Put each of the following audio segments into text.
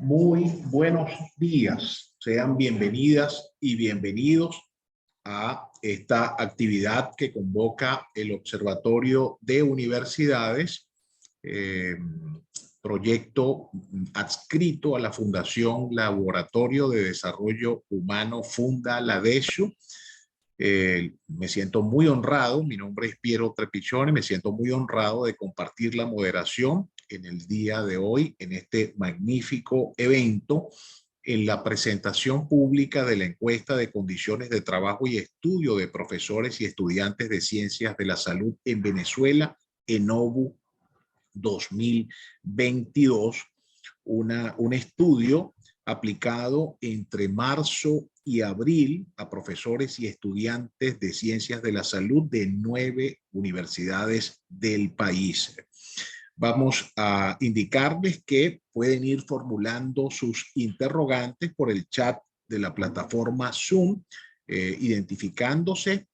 Muy buenos días, sean bienvenidas y bienvenidos a esta actividad que convoca el Observatorio de Universidades, proyecto adscrito a la Fundación Laboratorio de Desarrollo Humano Funda Ladesio. Me siento muy honrado, mi nombre es Piero Trepichone, me siento muy honrado de compartir la moderación en el día de hoy, en este magnífico evento, en la presentación pública de la encuesta de condiciones de trabajo y estudio de profesores y estudiantes de ciencias de la salud en Venezuela, ENOVU 2022, un estudio aplicado entre marzo y abril a profesores y estudiantes de ciencias de la salud de 9 universidades del país. Vamos a indicarles que pueden ir formulando sus interrogantes por el chat de la plataforma Zoom, identificándose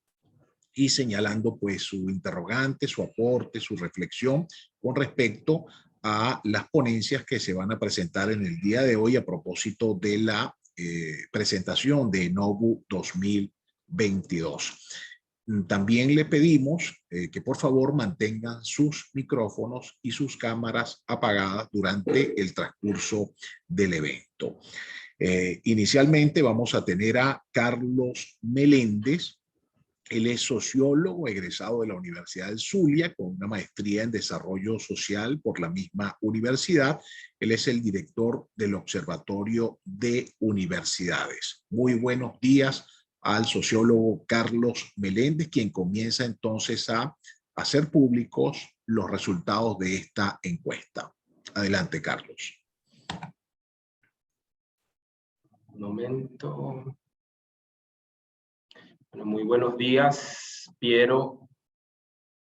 y señalando pues su interrogante, su aporte, su reflexión con respecto a las ponencias que se van a presentar en el día de hoy a propósito de la presentación de ENOVU 2022. También le pedimos que por favor mantengan sus micrófonos y sus cámaras apagadas durante el transcurso del evento. Inicialmente vamos a tener a Carlos Meléndez. Él es sociólogo egresado de la Universidad del Zulia con una maestría en desarrollo social por la misma universidad. Él es el director del Observatorio de Universidades. Muy buenos días al sociólogo Carlos Meléndez, quien comienza entonces a hacer públicos los resultados de esta encuesta. Adelante, Carlos. Un momento. Bueno, muy buenos días, Piero.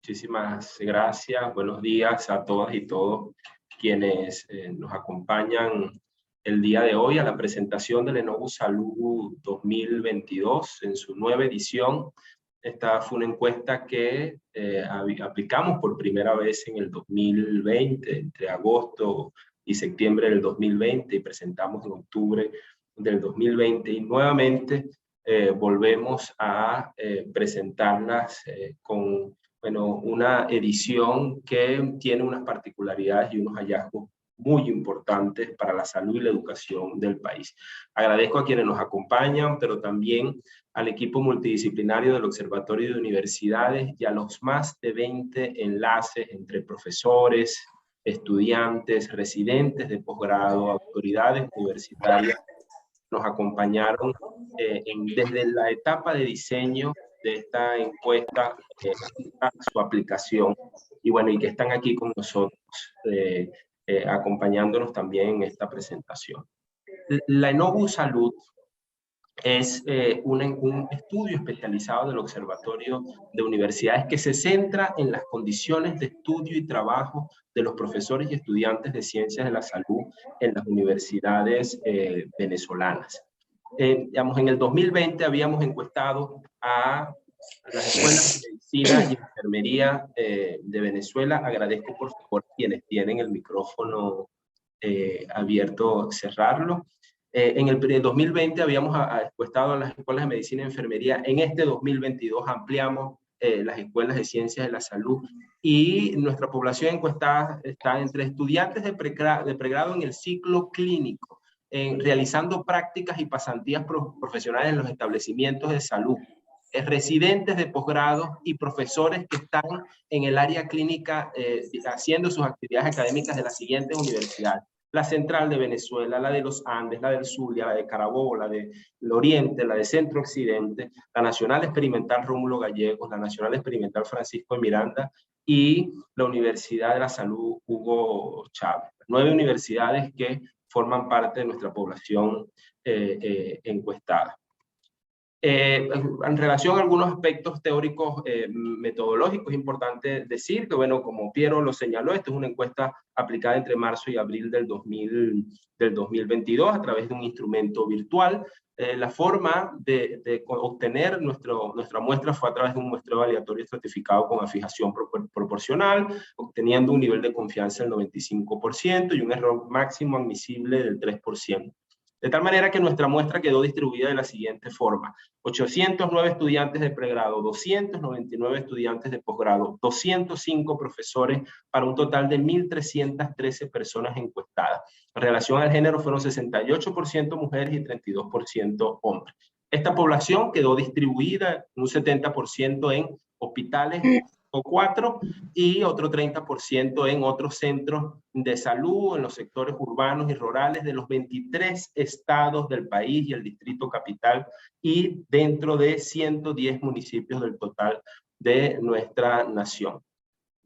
Muchísimas gracias. Buenos días a todas y todos quienes nos acompañan el día de hoy a la presentación del ENOVU Salud 2022 en su nueva edición. Esta fue una encuesta que aplicamos por primera vez en el 2020, entre agosto y septiembre del 2020, y presentamos en octubre del 2020. Y nuevamente volvemos a presentarlas con una edición que tiene unas particularidades y unos hallazgos muy importantes para la salud y la educación del país. Agradezco a quienes nos acompañan, pero también al equipo multidisciplinario del Observatorio de Universidades y a los más de 20 enlaces entre profesores, estudiantes, residentes de posgrado, autoridades universitarias. Nos acompañaron desde la etapa de diseño de esta encuesta hasta su aplicación, y bueno, y que están aquí con nosotros acompañándonos también en esta presentación. La ENOVU Salud es un estudio especializado del Observatorio de Universidades que se centra en las condiciones de estudio y trabajo de los profesores y estudiantes de ciencias de la salud en las universidades venezolanas. Digamos, en el 2020 habíamos encuestado a las escuelas de medicina y enfermería de Venezuela. Agradezco por favor quienes tienen el micrófono abierto, cerrarlo. En el 2020 habíamos encuestado a las escuelas de medicina y enfermería. En este 2022 ampliamos las escuelas de ciencias de la salud, y nuestra población encuestada está entre estudiantes de pregrado en el ciclo clínico, realizando prácticas y pasantías profesionales en los establecimientos de salud, residentes de posgrado y profesores que están en el área clínica haciendo sus actividades académicas de las siguientes universidades: la Central de Venezuela, la de los Andes, la del Zulia, la de Carabobo, la del Oriente, la de Centro Occidente, la Nacional Experimental Rómulo Gallegos, la Nacional Experimental Francisco de Miranda y la Universidad de la Salud Hugo Chávez. 9 universidades que forman parte de nuestra población encuestada. En relación a algunos aspectos teóricos metodológicos, es importante decir que, bueno, como Piero lo señaló, esta es una encuesta aplicada entre marzo y abril del 2022 a través de un instrumento virtual. La forma de obtener nuestra muestra fue a través de un muestreo aleatorio estratificado con afijación proporcional, obteniendo un nivel de confianza del 95% y un error máximo admisible del 3%. De tal manera que nuestra muestra quedó distribuida de la siguiente forma: 809 estudiantes de pregrado, 299 estudiantes de posgrado, 205 profesores, para un total de 1.313 personas encuestadas. En relación al género fueron 68% mujeres y 32% hombres. Esta población quedó distribuida un 70% en hospitales o 4 y otro 30% en otros centros de salud en los sectores urbanos y rurales de los 23 estados del país y el Distrito Capital, y dentro de 110 municipios del total de nuestra nación.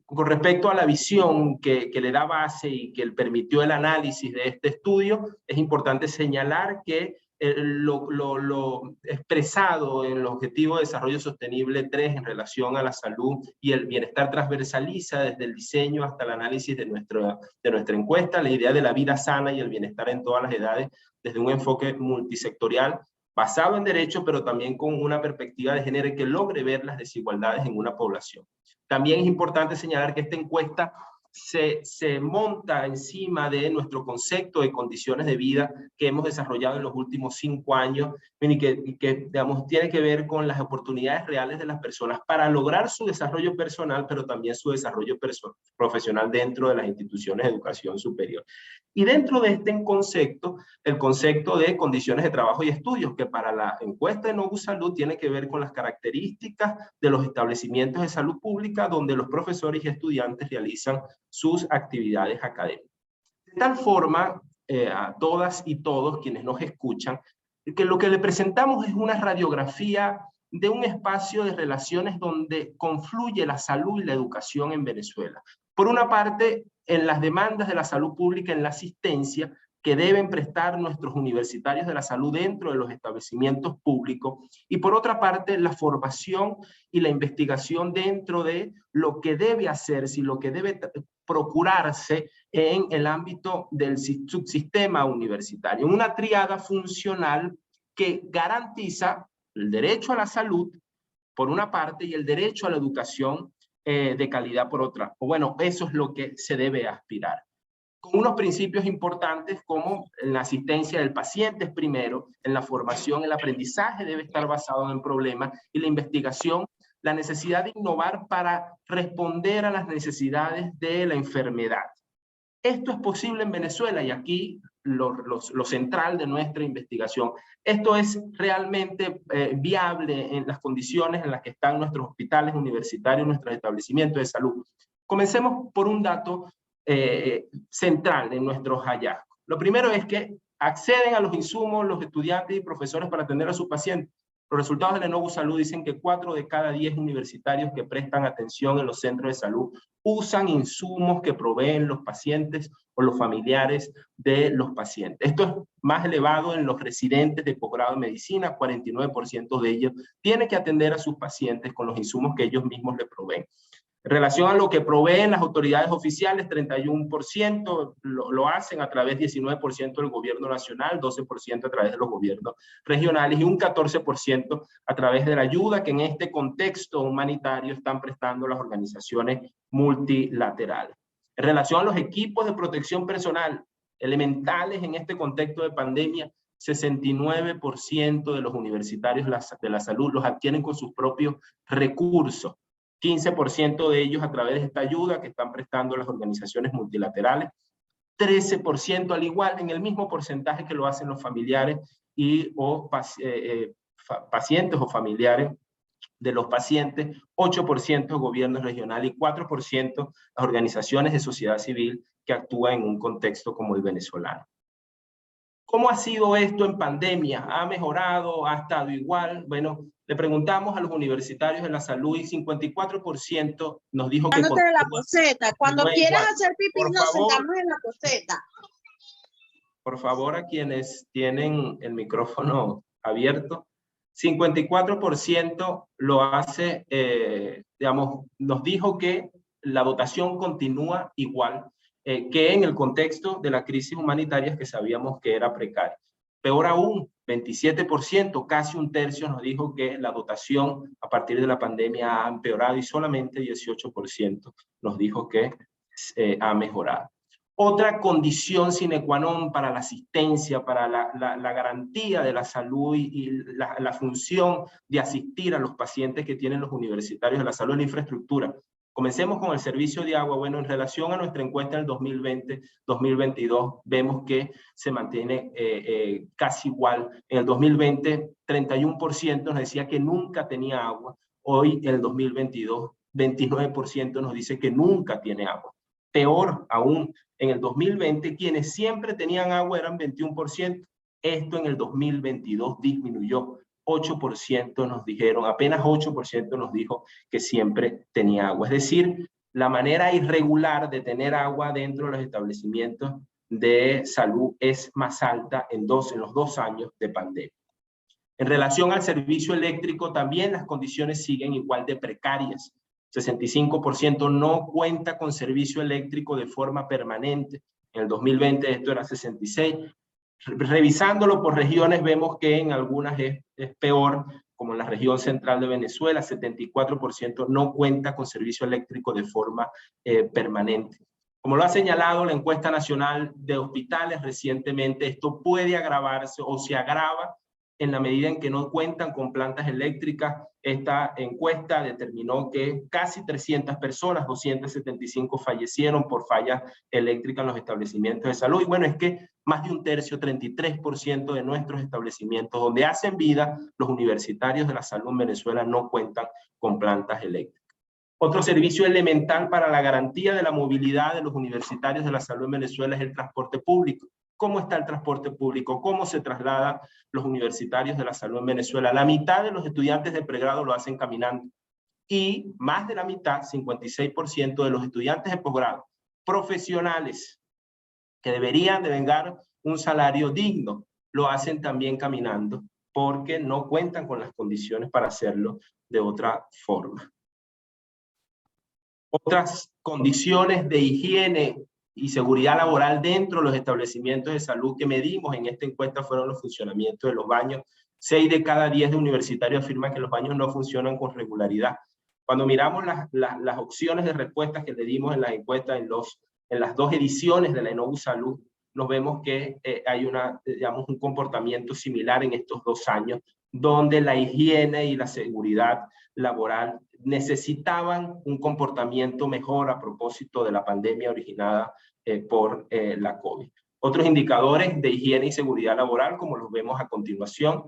Con respecto a la visión que le da base y que permitió el análisis de este estudio, es importante señalar que lo expresado en el Objetivo de Desarrollo Sostenible 3 en relación a la salud y el bienestar transversaliza desde el diseño hasta el análisis de nuestra encuesta, la idea de la vida sana y el bienestar en todas las edades, desde un enfoque multisectorial, basado en derecho, pero también con una perspectiva de género que logre ver las desigualdades en una población. También es importante señalar que esta encuesta se monta encima de nuestro concepto de condiciones de vida que hemos desarrollado en los últimos 5 años y que digamos, tiene que ver con las oportunidades reales de las personas para lograr su desarrollo personal, pero también su desarrollo profesional dentro de las instituciones de educación superior. Y dentro de este concepto, el concepto de condiciones de trabajo y estudios, que para la encuesta de Novus Salud tiene que ver con las características de los establecimientos de salud pública donde los profesores y estudiantes realizan sus actividades académicas. De tal forma, a todas y todos quienes nos escuchan, que lo que le presentamos es una radiografía de un espacio de relaciones donde confluye la salud y la educación en Venezuela. Por una parte, en las demandas de la salud pública, en la asistencia que deben prestar nuestros universitarios de la salud dentro de los establecimientos públicos, y por otra parte, la formación y la investigación dentro de lo que debe hacerse y lo que debe procurarse en el ámbito del subsistema universitario. Una tríada funcional que garantiza el derecho a la salud, por una parte, y el derecho a la educación de calidad por otra. O bueno, eso es lo que se debe aspirar. Con unos principios importantes como en la asistencia del paciente es primero, en la formación, el aprendizaje debe estar basado en problemas y la investigación, la necesidad de innovar para responder a las necesidades de la enfermedad. Esto es posible en Venezuela y aquí lo central de nuestra investigación. Esto es realmente viable en las condiciones en las que están nuestros hospitales universitarios, nuestros establecimientos de salud. Comencemos por un dato central de nuestros hallazgos. Lo primero es que acceden a los insumos los estudiantes y profesores para atender a sus pacientes. Los resultados de la Novus Salud dicen que 4 de cada 10 universitarios que prestan atención en los centros de salud usan insumos que proveen los pacientes o los familiares de los pacientes. Esto es más elevado en los residentes de posgrado de medicina, 49% de ellos tienen que atender a sus pacientes con los insumos que ellos mismos le proveen. En relación a lo que proveen las autoridades oficiales, 31% lo hacen a través, 19% del gobierno nacional, 12% a través de los gobiernos regionales y un 14% a través de la ayuda que en este contexto humanitario están prestando las organizaciones multilaterales. En relación a los equipos de protección personal, elementales en este contexto de pandemia, 69% de los universitarios de la salud los adquieren con sus propios recursos. 15% de ellos a través de esta ayuda que están prestando las organizaciones multilaterales, 13% al igual, en el mismo porcentaje que lo hacen los familiares pacientes o familiares de los pacientes, 8% gobiernos regionales y 4% las organizaciones de sociedad civil que actúan en un contexto como el venezolano. ¿Cómo ha sido esto en pandemia? ¿Ha mejorado? ¿Ha estado igual? Bueno, le preguntamos a los universitarios de la salud y 54% nos dijo que... Sentándote en la poseta. Cuando quieras hacer pipí, nos sentamos en la poseta. Por favor, a quienes tienen el micrófono abierto, 54% lo hace, digamos, nos dijo que la dotación continúa igual que en el contexto de la crisis humanitaria que sabíamos que era precaria. Peor aún, 27%, casi un tercio nos dijo que la dotación a partir de la pandemia ha empeorado y solamente 18% nos dijo que ha mejorado. Otra condición sine qua non para la asistencia, para la garantía de la salud y la función de asistir a los pacientes que tienen los universitarios de la salud, la infraestructura. Comencemos con el servicio de agua. Bueno, en relación a nuestra encuesta del 2020-2022, vemos que se mantiene casi igual. En el 2020, 31% nos decía que nunca tenía agua. Hoy, en el 2022, 29% nos dice que nunca tiene agua. Peor aún, en el 2020, quienes siempre tenían agua eran 21%. Esto en el 2022 disminuyó. 8% nos dijeron, apenas 8% nos dijo que siempre tenía agua. Es decir, la manera irregular de tener agua dentro de los establecimientos de salud es más alta en los 2 años de pandemia. En relación al servicio eléctrico, también las condiciones siguen igual de precarias. 65% no cuenta con servicio eléctrico de forma permanente. En el 2020 esto era 66%. Revisándolo por regiones, vemos que en algunas es peor, como en la región central de Venezuela, 74% no cuenta con servicio eléctrico de forma permanente. Como lo ha señalado la encuesta nacional de hospitales recientemente, esto puede agravarse o se agrava en la medida en que no cuentan con plantas eléctricas. Esta encuesta determinó que casi 300 personas, 275 fallecieron por fallas eléctricas en los establecimientos de salud. Y bueno, es que más de un tercio, 33% de nuestros establecimientos donde hacen vida los universitarios de la salud en Venezuela no cuentan con plantas eléctricas. Otro servicio elemental para la garantía de la movilidad de los universitarios de la salud en Venezuela es el transporte público. ¿Cómo está el transporte público? ¿Cómo se trasladan los universitarios de la salud en Venezuela? La mitad de los estudiantes de pregrado lo hacen caminando. Y más de la mitad, 56% de los estudiantes de posgrado, profesionales, que deberían de vengar un salario digno, lo hacen también caminando, porque no cuentan con las condiciones para hacerlo de otra forma. Otras condiciones de higiene y seguridad laboral dentro de los establecimientos de salud que medimos en esta encuesta fueron los funcionamientos de los baños. 6 de cada 10 universitarios afirman que los baños no funcionan con regularidad. Cuando miramos las opciones de respuestas que le dimos en las encuestas en las 2 ediciones de la ENOVU Salud, nos vemos que hay un comportamiento similar en estos 2 años, donde la higiene y la seguridad laboral necesitaban un comportamiento mejor a propósito de la pandemia originada por la COVID. Otros indicadores de higiene y seguridad laboral, como los vemos a continuación,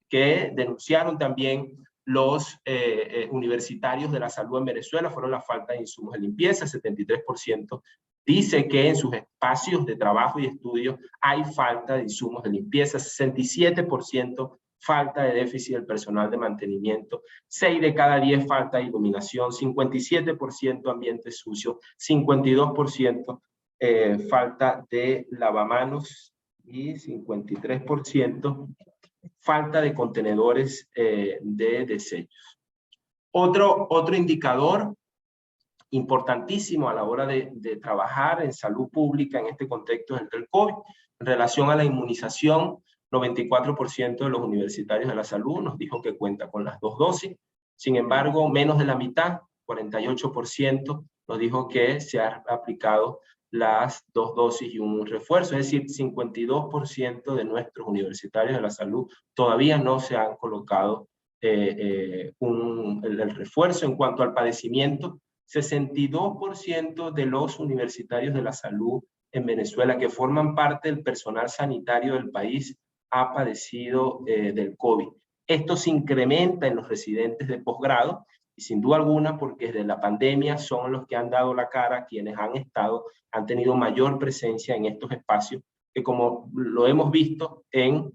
que denunciaron también los universitarios de la salud en Venezuela, fueron la falta de insumos de limpieza. 73% dice que en sus espacios de trabajo y estudio hay falta de insumos de limpieza. 67% falta de déficit del personal de mantenimiento, 6 de cada 10 falta de iluminación, 57% ambiente sucio, 52% falta de lavamanos y 53% falta de contenedores de desechos. Otro indicador importantísimo a la hora de trabajar en salud pública en este contexto es el del COVID. En relación a la inmunización, 94% de los universitarios de la salud nos dijo que cuenta con las 2 dosis. Sin embargo, menos de la mitad, 48%, nos dijo que se han aplicado las 2 dosis y un refuerzo. Es decir, 52% de nuestros universitarios de la salud todavía no se han colocado el refuerzo. En cuanto al padecimiento, 62% de los universitarios de la salud en Venezuela que forman parte del personal sanitario del país ha padecido del COVID. Esto se incrementa en los residentes de posgrado y sin duda alguna porque desde la pandemia son los que han dado la cara, quienes han tenido mayor presencia en estos espacios que, como lo hemos visto en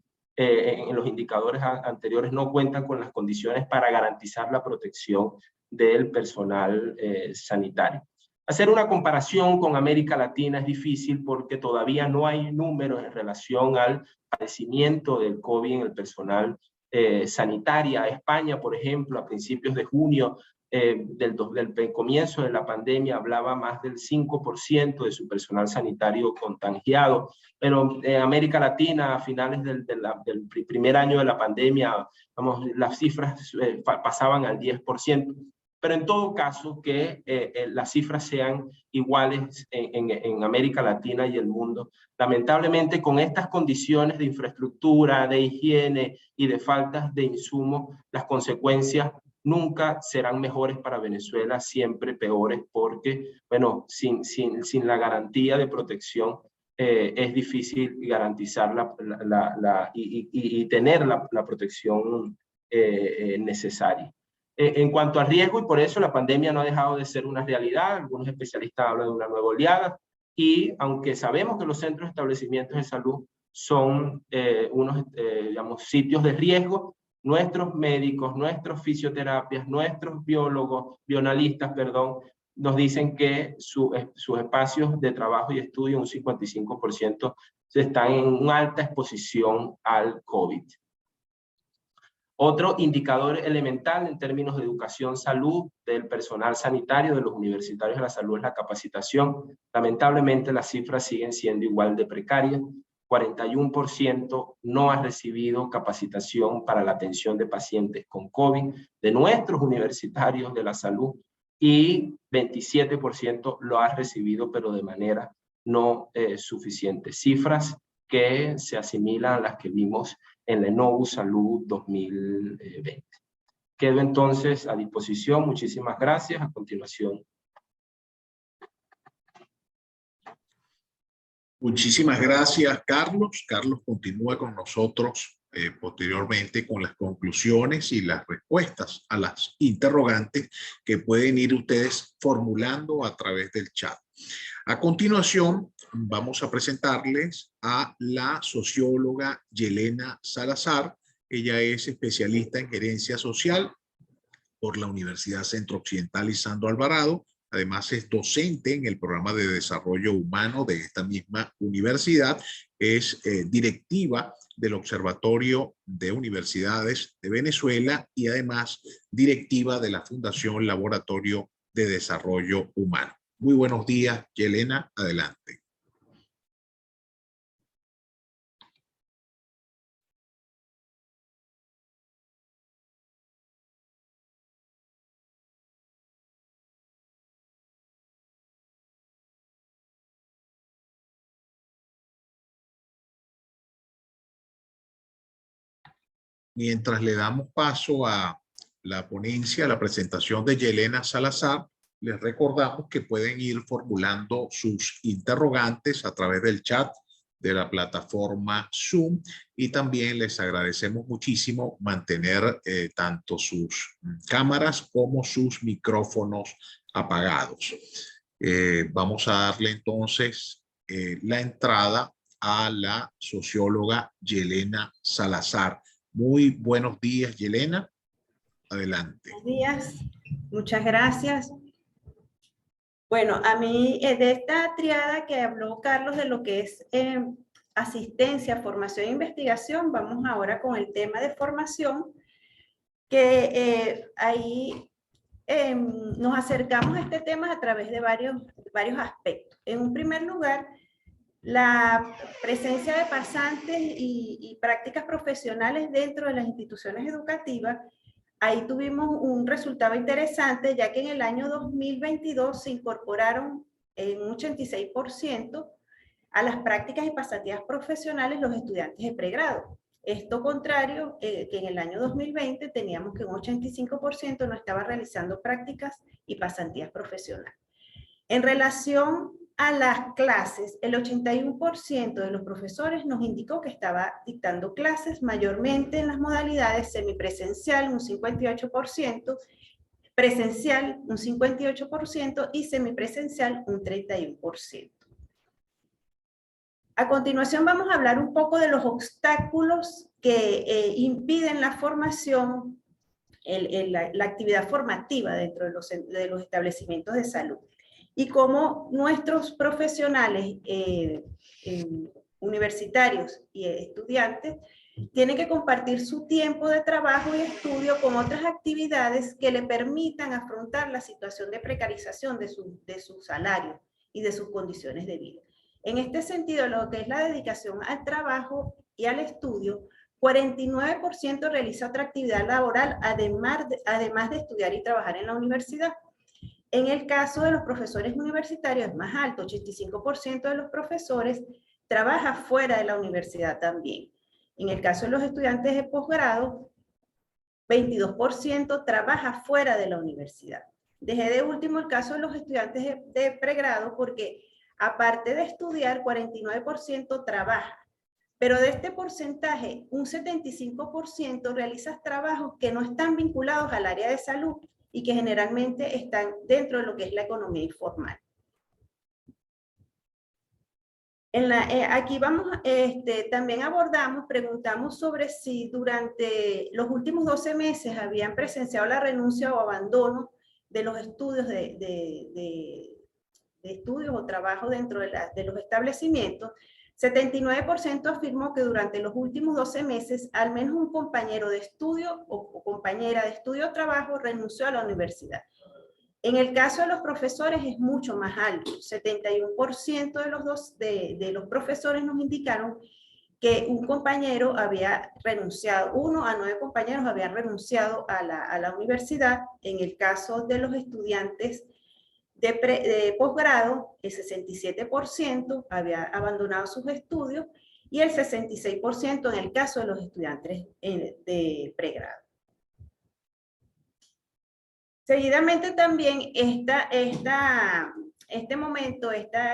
los indicadores anteriores, no cuentan con las condiciones para garantizar la protección del personal sanitario. Hacer una comparación con América Latina es difícil porque todavía no hay números en relación al padecimiento del COVID en el personal sanitaria. España, por ejemplo, a principios de junio del comienzo de la pandemia, hablaba más del 5% de su personal sanitario contagiado. Pero en América Latina, a finales del primer año de la pandemia, vamos, las cifras pasaban al 10%. Pero en todo caso, que las cifras sean iguales en América Latina y el mundo. Lamentablemente, con estas condiciones de infraestructura, de higiene y de faltas de insumos, las consecuencias nunca serán mejores para Venezuela, siempre peores, porque, bueno, sin la garantía de protección, es difícil garantizar y tener la protección necesaria. En cuanto a riesgo, y por eso la pandemia no ha dejado de ser una realidad, algunos especialistas hablan de una nueva oleada, y aunque sabemos que los centros de establecimientos de salud son digamos, sitios de riesgo, nuestros médicos, nuestros fisioterapias, nuestros bioanalistas, nos dicen que sus espacios de trabajo y estudio, un 55%, están en una alta exposición al COVID. Otro indicador elemental en términos de educación, salud, del personal sanitario, de los universitarios de la salud, es la capacitación. Lamentablemente las cifras siguen siendo igual de precarias. 41% no ha recibido capacitación para la atención de pacientes con COVID de nuestros universitarios de la salud, y 27% lo ha recibido, pero de manera no suficiente. Cifras que se asimilan a las que vimos en la ENOVU Salud 2020. Quedo entonces a disposición. Muchísimas gracias. A continuación. Muchísimas gracias, Carlos. Carlos continúa con nosotros posteriormente con las conclusiones y las respuestas a las interrogantes que pueden ir ustedes formulando a través del chat. A continuación, vamos a presentarles a la socióloga Yelena Salazar. Ella es especialista en gerencia social por la Universidad Centro Occidental Lisandro Alvarado. Además es docente en el programa de desarrollo humano de esta misma universidad. Es directiva del Observatorio de Universidades de Venezuela y además directiva de la Fundación Laboratorio de Desarrollo Humano. Muy buenos días, Yelena, adelante. Mientras le damos paso a la ponencia, a la presentación de Yelena Salazar, les recordamos que pueden ir formulando sus interrogantes a través del chat de la plataforma Zoom, y también les agradecemos muchísimo mantener tanto sus cámaras como sus micrófonos apagados. Vamos a darle entonces la entrada a la socióloga Yelena Salazar. Muy buenos días, Yelena. Adelante. Buenos días. Muchas gracias. Bueno, a mí de esta triada que habló Carlos de lo que es asistencia, formación e investigación, vamos ahora con el tema de formación, que ahí nos acercamos a este tema a través de varios aspectos. En un primer lugar, la presencia de pasantes y prácticas profesionales dentro de las instituciones educativas. Ahí tuvimos un resultado interesante, ya que en el año 2022 se incorporaron en un 86% a las prácticas y pasantías profesionales los estudiantes de pregrado. Esto contrario, que en el año 2020 teníamos que un 85% no estaba realizando prácticas y pasantías profesionales. En relación a las clases, el 81% de los profesores nos indicó que estaba dictando clases mayormente en las modalidades semipresencial, un 58%, presencial, un 58% y semipresencial, un 31%. A continuación vamos a hablar un poco de los obstáculos que impiden la formación, la actividad formativa dentro de los establecimientos de salud. Y cómo nuestros profesionales universitarios y estudiantes Tiene que compartir su tiempo de trabajo y estudio con otras actividades que le permitan afrontar la situación de precarización de su salario y de sus condiciones de vida. En este sentido, lo que es la dedicación al trabajo y al estudio, 49% realiza otra actividad laboral, además de estudiar y trabajar en la universidad. En el caso de los profesores universitarios es más alto, 85% de los profesores trabaja fuera de la universidad también. En el caso de los estudiantes de posgrado, 22% trabaja fuera de la universidad. Dejé de último el caso de los estudiantes de pregrado porque aparte de estudiar, 49% trabaja. Pero de este porcentaje, un 75% realiza trabajos que no están vinculados al área de salud y que generalmente están dentro de lo que es la economía informal. Aquí también preguntamos sobre si durante los últimos 12 meses habían presenciado la renuncia o abandono de los estudios de estudios o trabajo dentro de los establecimientos. 79% afirmó que durante los últimos 12 meses al menos un compañero de estudio o compañera de estudio o trabajo renunció a la universidad. En el caso de los profesores es mucho más alto. 71% de los profesores nos indicaron que un compañero había renunciado, 1 a 9 compañeros habían renunciado a la universidad. En el caso de los estudiantes de posgrado, el 67% había abandonado sus estudios y el 66% en el caso de los estudiantes de pregrado. Seguidamente también este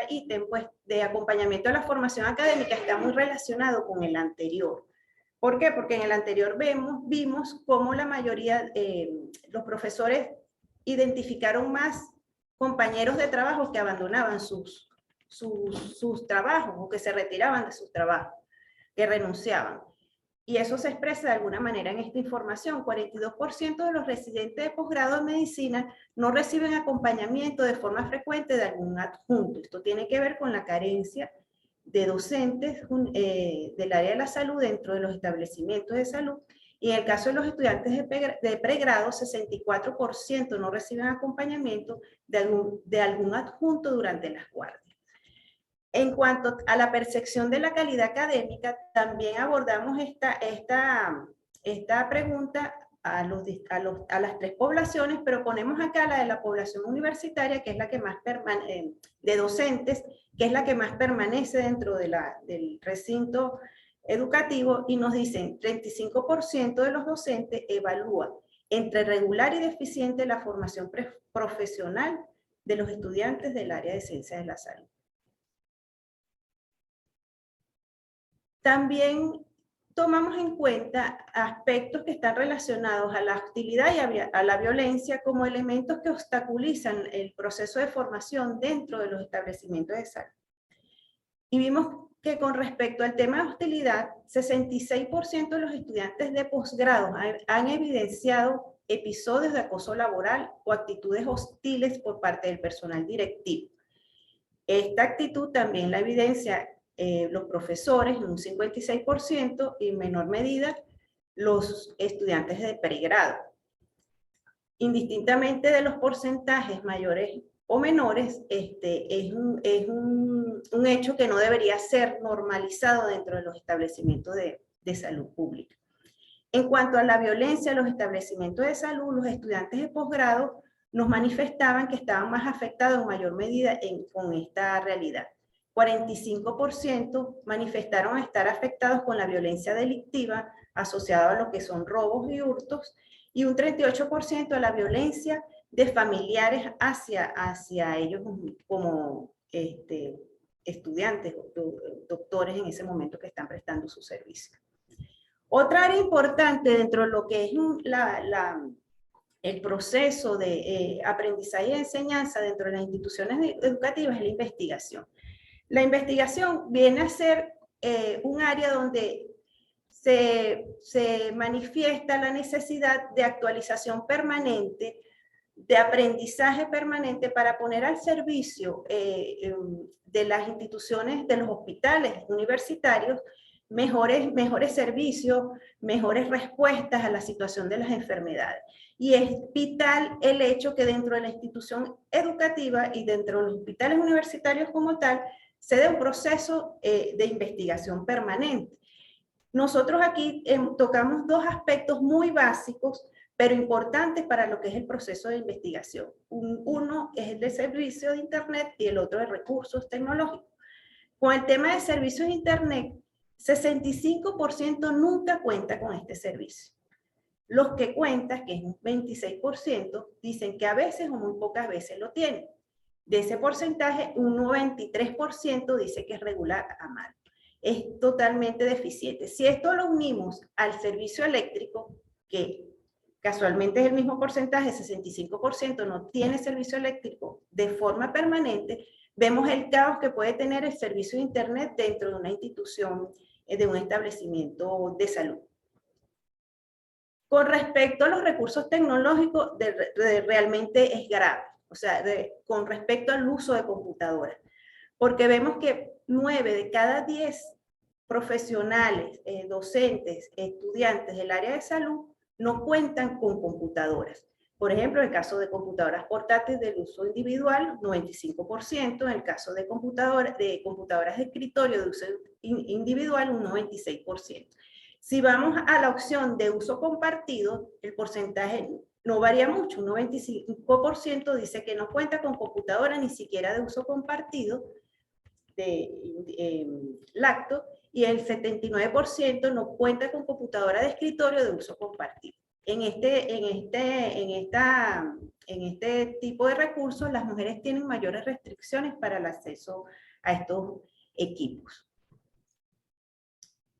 ítem pues, de acompañamiento a la formación académica está muy relacionado con el anterior. ¿Por qué? Porque en el anterior vimos cómo la mayoría, los profesores identificaron más compañeros de trabajo que abandonaban sus trabajos o que se retiraban de sus trabajos, que renunciaban. Y eso se expresa de alguna manera en esta información. 42% de los residentes de posgrado en medicina no reciben acompañamiento de forma frecuente de algún adjunto. Esto tiene que ver con la carencia de docentes del área de la salud dentro de los establecimientos de salud. Y en el caso de los estudiantes de pregrado, 64% no reciben acompañamiento de algún adjunto durante las guardias. En cuanto a la percepción de la calidad académica, también abordamos esta pregunta a las 3 poblaciones, pero ponemos acá la de la población universitaria, que es la que más de docentes, que es la que más permanece dentro del recinto educativo, y nos dicen 35% de los docentes evalúan entre regular y deficiente la formación profesional de los estudiantes del área de ciencias de la salud. También tomamos en cuenta aspectos que están relacionados a la hostilidad y a la violencia como elementos que obstaculizan el proceso de formación dentro de los establecimientos de salud. Y vimos que con respecto al tema de hostilidad, 66% de los estudiantes de posgrado han evidenciado episodios de acoso laboral o actitudes hostiles por parte del personal directivo. Esta actitud también la evidencia los profesores en un 56% y en menor medida los estudiantes de pregrado. Indistintamente de los porcentajes mayores o menores, es un hecho que no debería ser normalizado dentro de los establecimientos de salud pública. En cuanto a la violencia en los establecimientos de salud, los estudiantes de posgrado nos manifestaban que estaban más afectados en mayor medida con esta realidad. 45% manifestaron estar afectados con la violencia delictiva asociada a lo que son robos y hurtos, y un 38% a la violencia de familiares hacia ellos como estudiantes o doctores en ese momento que están prestando su servicio. Otra área importante dentro de lo que es el proceso de aprendizaje y enseñanza dentro de las instituciones educativas es la investigación. La investigación viene a ser un área donde se manifiesta la necesidad de actualización permanente, de aprendizaje permanente para poner al servicio de las instituciones, de los hospitales universitarios, mejores servicios, mejores respuestas a la situación de las enfermedades. Y es vital el hecho que dentro de la institución educativa y dentro de los hospitales universitarios como tal, se dé un proceso de investigación permanente. Nosotros aquí tocamos dos aspectos muy básicos, pero importantes para lo que es el proceso de investigación. Uno es el de servicio de Internet y el otro de recursos tecnológicos. Con el tema de servicios de Internet, 65% nunca cuenta con este servicio. Los que cuentan, que es un 26%, dicen que a veces o muy pocas veces lo tienen. De ese porcentaje, un 93% dice que es regular a mal. Es totalmente deficiente. Si esto lo unimos al servicio eléctrico, que casualmente es el mismo porcentaje, 65% no tiene servicio eléctrico de forma permanente, vemos el caos que puede tener el servicio de Internet dentro de una institución, de un establecimiento de salud. Con respecto a los recursos tecnológicos, realmente es grave, o sea, con respecto al uso de computadoras, porque vemos que 9 de cada 10 profesionales, docentes, estudiantes del área de salud no cuentan con computadoras. Por ejemplo, en el caso de computadoras portátiles del uso individual, 95%, en el caso de computadoras de escritorio de uso individual, un 96%. Si vamos a la opción de uso compartido, el porcentaje no varía mucho, un 95% dice que no cuenta con computadora ni siquiera de uso compartido, lacto, y el 79% no cuenta con computadora de escritorio de uso compartido. En este tipo de recursos, las mujeres tienen mayores restricciones para el acceso a estos equipos.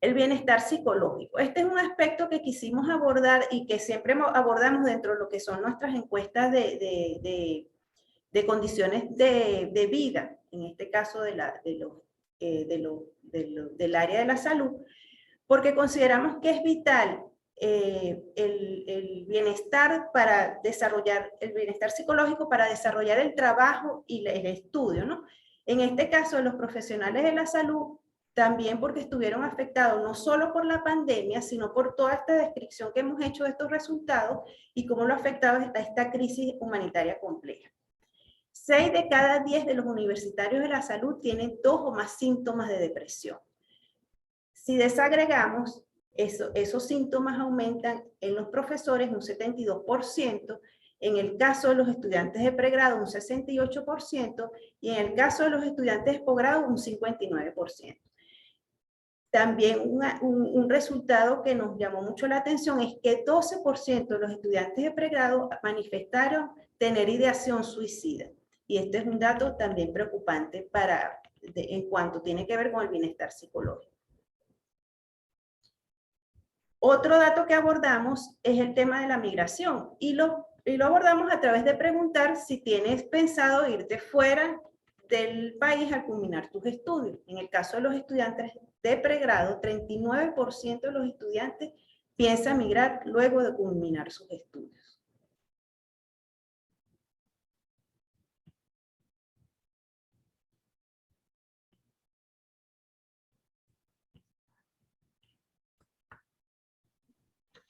El bienestar psicológico. Este es un aspecto que quisimos abordar y que siempre abordamos dentro de lo que son nuestras encuestas de condiciones de vida, en este caso del área de la salud, porque consideramos que es vital el bienestar para desarrollar, el bienestar psicológico para desarrollar el trabajo y el estudio, ¿no? En este caso, los profesionales de la salud, también porque estuvieron afectados no solo por la pandemia, sino por toda esta descripción que hemos hecho de estos resultados y cómo lo ha afectado esta crisis humanitaria compleja. 6 de cada 10 de los universitarios de la salud tienen 2 o más síntomas de depresión. Si desagregamos, esos síntomas aumentan en los profesores un 72%, en el caso de los estudiantes de pregrado un 68% y en el caso de los estudiantes de posgrado un 59%. También un resultado que nos llamó mucho la atención es que 12% de los estudiantes de pregrado manifestaron tener ideación suicida. Y este es un dato también preocupante en cuanto tiene que ver con el bienestar psicológico. Otro dato que abordamos es el tema de la migración y lo abordamos a través de preguntar si tienes pensado irte fuera del país al culminar tus estudios. En el caso de los estudiantes de pregrado, 39% de los estudiantes piensan migrar luego de culminar sus estudios.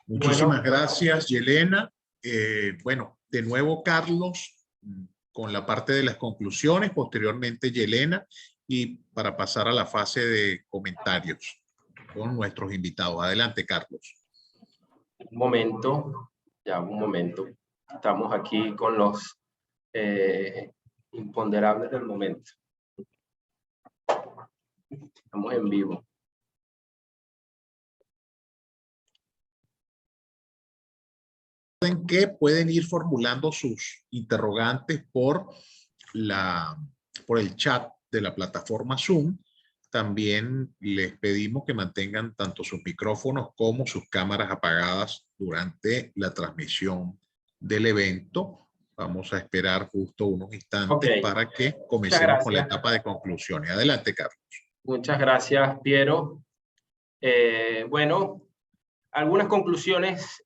Muchísimas gracias, Yelena. Bueno, de nuevo, Carlos, con la parte de las conclusiones, posteriormente Yelena, y para pasar a la fase de comentarios con nuestros invitados. Adelante, Carlos. Un momento, ya un momento. Estamos aquí con los imponderables del momento. Estamos en vivo. Que pueden ir formulando sus interrogantes por el chat de la plataforma Zoom. También les pedimos que mantengan tanto sus micrófonos como sus cámaras apagadas durante la transmisión del evento. Vamos a esperar justo unos instantes para que comencemos con la etapa de conclusiones. Adelante, Carlos. Muchas gracias, Piero. Bueno, algunas conclusiones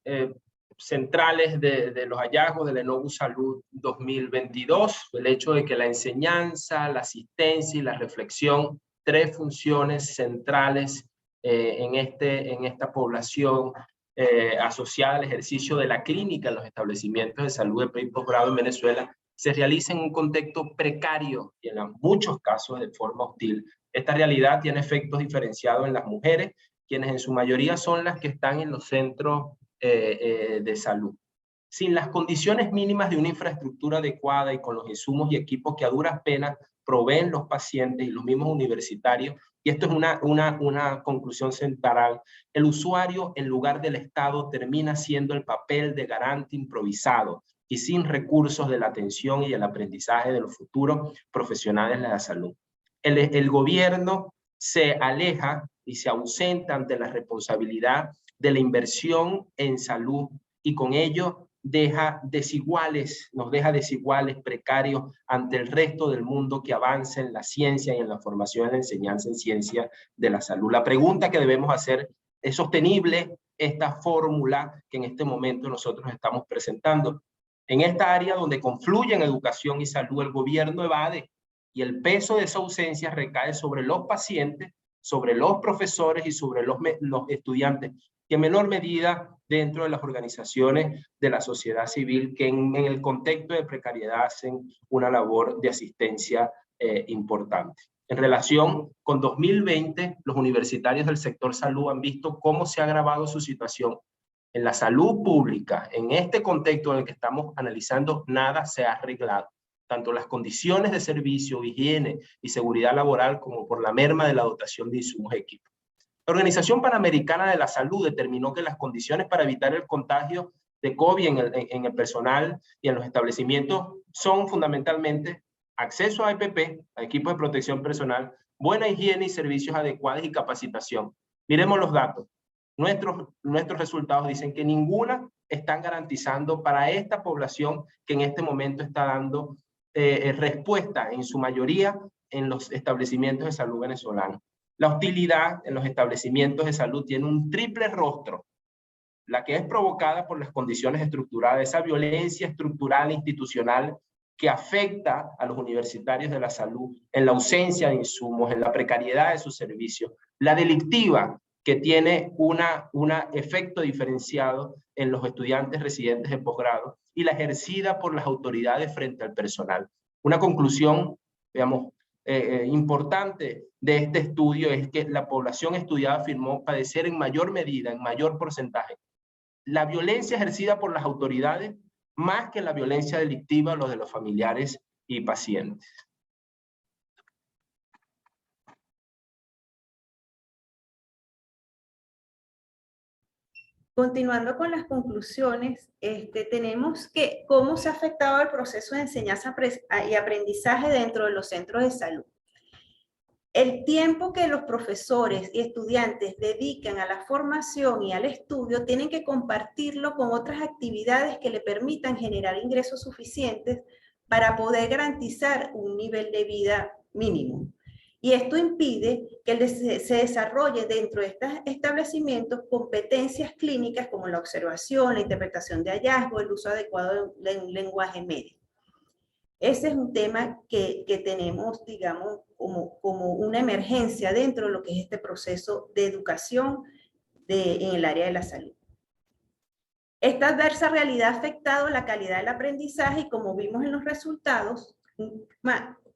centrales de los hallazgos del ENOVU Salud 2022, el hecho de que la enseñanza, la asistencia y la reflexión, 3 funciones centrales en esta población asociada al ejercicio de la clínica en los establecimientos de salud de pre y posgrado en Venezuela se realiza en un contexto precario y en muchos casos de forma hostil. Esta realidad tiene efectos diferenciados en las mujeres, quienes en su mayoría son las que están en los centros de salud. Sin las condiciones mínimas de una infraestructura adecuada y con los insumos y equipos que a duras penas proveen los pacientes y los mismos universitarios, y esto es una conclusión central, el usuario en lugar del Estado termina siendo el papel de garante improvisado y sin recursos de la atención y el aprendizaje de los futuros profesionales de la salud. El gobierno se aleja y se ausenta ante la responsabilidad de la inversión en salud y con ello nos deja desiguales, precarios ante el resto del mundo que avanza en la ciencia y en la formación y la enseñanza en ciencia de la salud. La pregunta que debemos hacer es: ¿sostenible esta fórmula que en este momento nosotros estamos presentando? En esta área donde confluyen educación y salud, el gobierno evade y el peso de esa ausencia recae sobre los pacientes, sobre los profesores y sobre los estudiantes, que en menor medida dentro de las organizaciones de la sociedad civil que en el contexto de precariedad hacen una labor de asistencia importante. En relación con 2020, los universitarios del sector salud han visto cómo se ha agravado su situación. En la salud pública, en este contexto en el que estamos analizando, nada se ha arreglado. Tanto las condiciones de servicio, higiene y seguridad laboral como por la merma de la dotación de insumos y equipos. La Organización Panamericana de la Salud determinó que las condiciones para evitar el contagio de COVID en el personal y en los establecimientos son fundamentalmente acceso a EPP, a equipos de protección personal, buena higiene y servicios adecuados y capacitación. Miremos los datos. Nuestros resultados dicen que ninguna están garantizando para esta población que en este momento está dando respuesta en su mayoría en los establecimientos de salud venezolanos. La hostilidad en los establecimientos de salud tiene un triple rostro: la que es provocada por las condiciones estructurales, esa violencia estructural e institucional que afecta a los universitarios de la salud en la ausencia de insumos, en la precariedad de sus servicios; la delictiva, que tiene un efecto diferenciado en los estudiantes residentes de posgrado; y la ejercida por las autoridades frente al personal. Una conclusión, digamos, importante de este estudio es que la población estudiada afirmó padecer en mayor medida, en mayor porcentaje, la violencia ejercida por las autoridades más que la violencia delictiva, lo de los familiares y pacientes. Continuando con las conclusiones, tenemos que cómo se ha afectado el proceso de enseñanza y aprendizaje dentro de los centros de salud. El tiempo que los profesores y estudiantes dedican a la formación y al estudio tienen que compartirlo con otras actividades que le permitan generar ingresos suficientes para poder garantizar un nivel de vida mínimo. Y esto impide que se desarrolle dentro de estos establecimientos competencias clínicas como la observación, la interpretación de hallazgos, el uso adecuado del lenguaje médico. Ese es un tema que tenemos, digamos, como una emergencia dentro de lo que es este proceso de educación en el área de la salud. Esta adversa realidad ha afectado la calidad del aprendizaje y, como vimos en los resultados,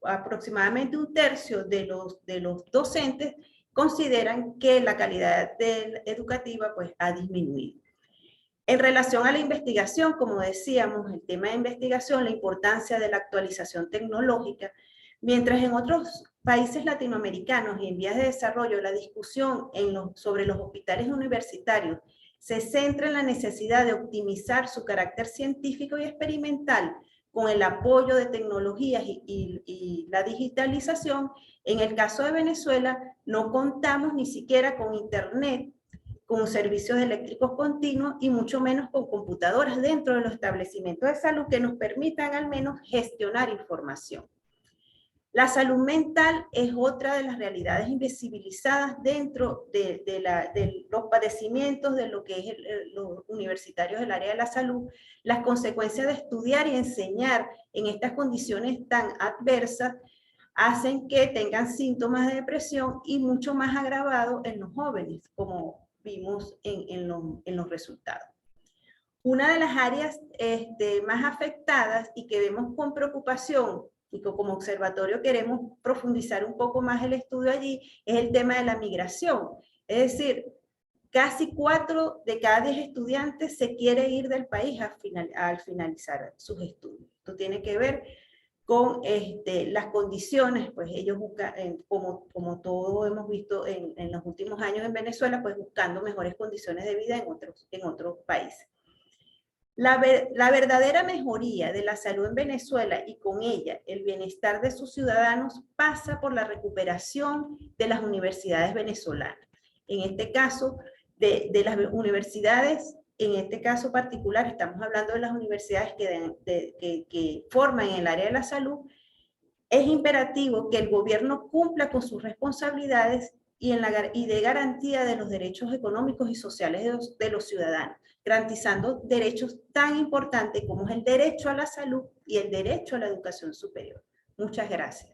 aproximadamente un tercio de los docentes consideran que la calidad educativa pues, ha disminuido. En relación a la investigación, como decíamos, el tema de investigación, la importancia de la actualización tecnológica, mientras en otros países latinoamericanos y en vías de desarrollo la discusión sobre los hospitales universitarios se centra en la necesidad de optimizar su carácter científico y experimental con el apoyo de tecnologías y la digitalización. En el caso de Venezuela, no contamos ni siquiera con internet, con servicios eléctricos continuos y mucho menos con computadoras dentro de los establecimientos de salud que nos permitan al menos gestionar información. La salud mental es otra de las realidades invisibilizadas dentro de los padecimientos de lo que es los universitarios del área de la salud. Las consecuencias de estudiar y enseñar en estas condiciones tan adversas hacen que tengan síntomas de depresión y mucho más agravado en los jóvenes, como vimos en los resultados. Una de las áreas más afectadas y que vemos con preocupación y que como observatorio queremos profundizar un poco más el estudio allí, es el tema de la migración. Es decir, casi 4 de cada 10 estudiantes se quiere ir del país al finalizar sus estudios. Esto tiene que ver con las condiciones, pues ellos buscan, como todo hemos visto en los últimos años en Venezuela, pues buscando mejores condiciones de vida en otros países. La verdadera mejoría de la salud en Venezuela y con ella el bienestar de sus ciudadanos pasa por la recuperación de las universidades venezolanas. En este caso, de las universidades, en este caso particular, estamos hablando de las universidades que forman en el área de la salud. Es imperativo que el gobierno cumpla con sus responsabilidades y dé garantía de los derechos económicos y sociales de los ciudadanos, garantizando derechos tan importantes como es el derecho a la salud y el derecho a la educación superior. Muchas gracias.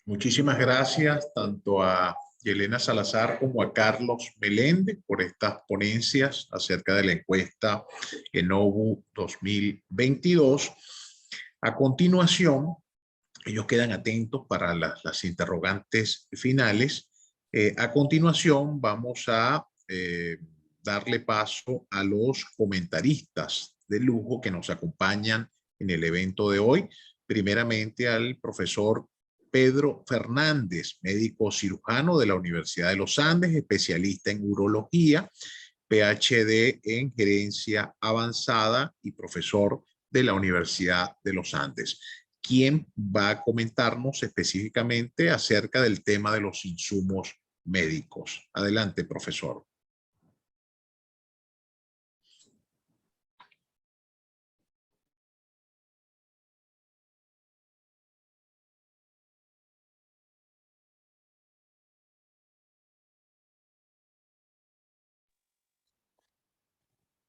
Muchísimas gracias tanto a Yelena Salazar como a Carlos Meléndez por estas ponencias acerca de la encuesta ENOVU 2022. A continuación, ellos quedan atentos para las interrogantes finales. A continuación, vamos a darle paso a los comentaristas de lujo que nos acompañan en el evento de hoy. Primeramente al profesor Pedro Fernández, médico cirujano de la Universidad de los Andes, especialista en urología, PhD en gerencia avanzada y profesor de la Universidad de los Andes, quien va a comentarnos específicamente acerca del tema de los insumos médicos. Adelante, profesor.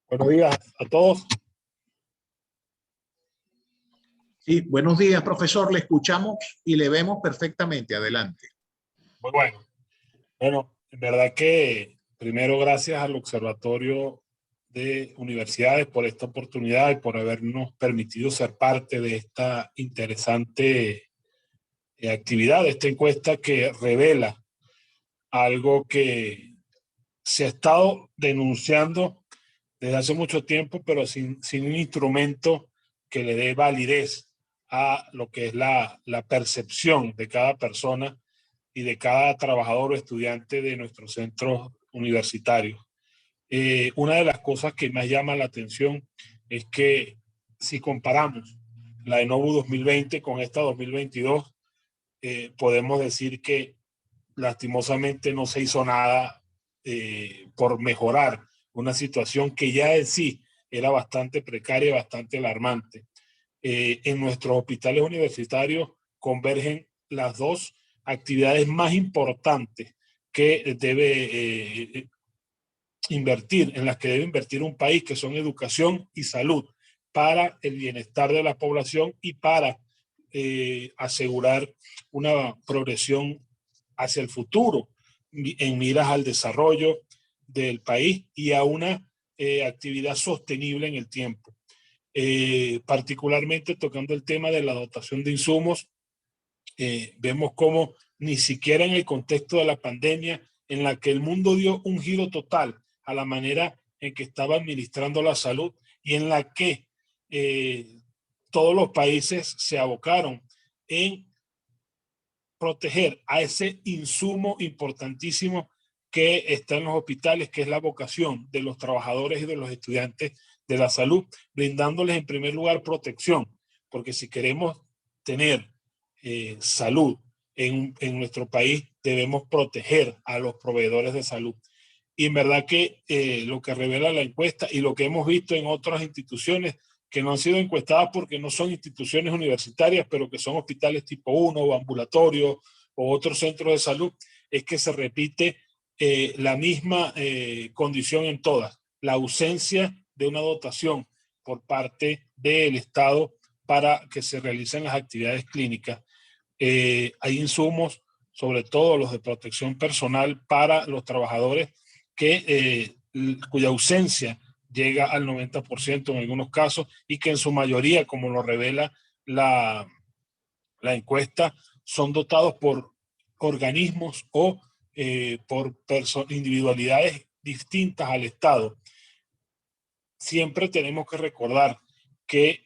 Buenos días a todos. Sí, buenos días, profesor. Le escuchamos y le vemos perfectamente. Adelante. Muy bueno. Bueno, en verdad que primero gracias al Observatorio de Universidades por esta oportunidad y por habernos permitido ser parte de esta interesante actividad, de esta encuesta que revela algo que se ha estado denunciando desde hace mucho tiempo, pero sin un instrumento que le dé validez a lo que es la percepción de cada persona y de cada trabajador o estudiante de nuestros centros universitarios. Una de las cosas que más llama la atención es que si comparamos la ENOVU 2020 con esta 2022, podemos decir que lastimosamente no se hizo nada por mejorar una situación que ya en sí era bastante precaria y bastante alarmante. En nuestros hospitales universitarios convergen las dos actividades más importantes que debe invertir, en las que debe invertir un país, que son educación y salud, para el bienestar de la población y para asegurar una progresión hacia el futuro, en miras al desarrollo del país y a una actividad sostenible en el tiempo. Particularmente tocando el tema de la dotación de insumos, vemos cómo ni siquiera en el contexto de la pandemia, en la que el mundo dio un giro total a la manera en que estaba administrando la salud y en la que todos los países se abocaron en proteger a ese insumo importantísimo que está en los hospitales, que es la vocación de los trabajadores y de los estudiantes de la salud, brindándoles en primer lugar protección, porque si queremos tener salud en nuestro país, debemos proteger a los proveedores de salud. Y en verdad que lo que revela la encuesta y lo que hemos visto en otras instituciones que no han sido encuestadas porque no son instituciones universitarias, pero que son hospitales tipo 1 o ambulatorios o otros centros de salud, es que se repite la misma condición en todas, la ausencia de una dotación por parte del Estado para que se realicen las actividades clínicas. Hay insumos, sobre todo los de protección personal para los trabajadores cuya ausencia llega al 90% en algunos casos y que en su mayoría, como lo revela la encuesta, son dotados por organismos o por individualidades distintas al Estado. Siempre tenemos que recordar que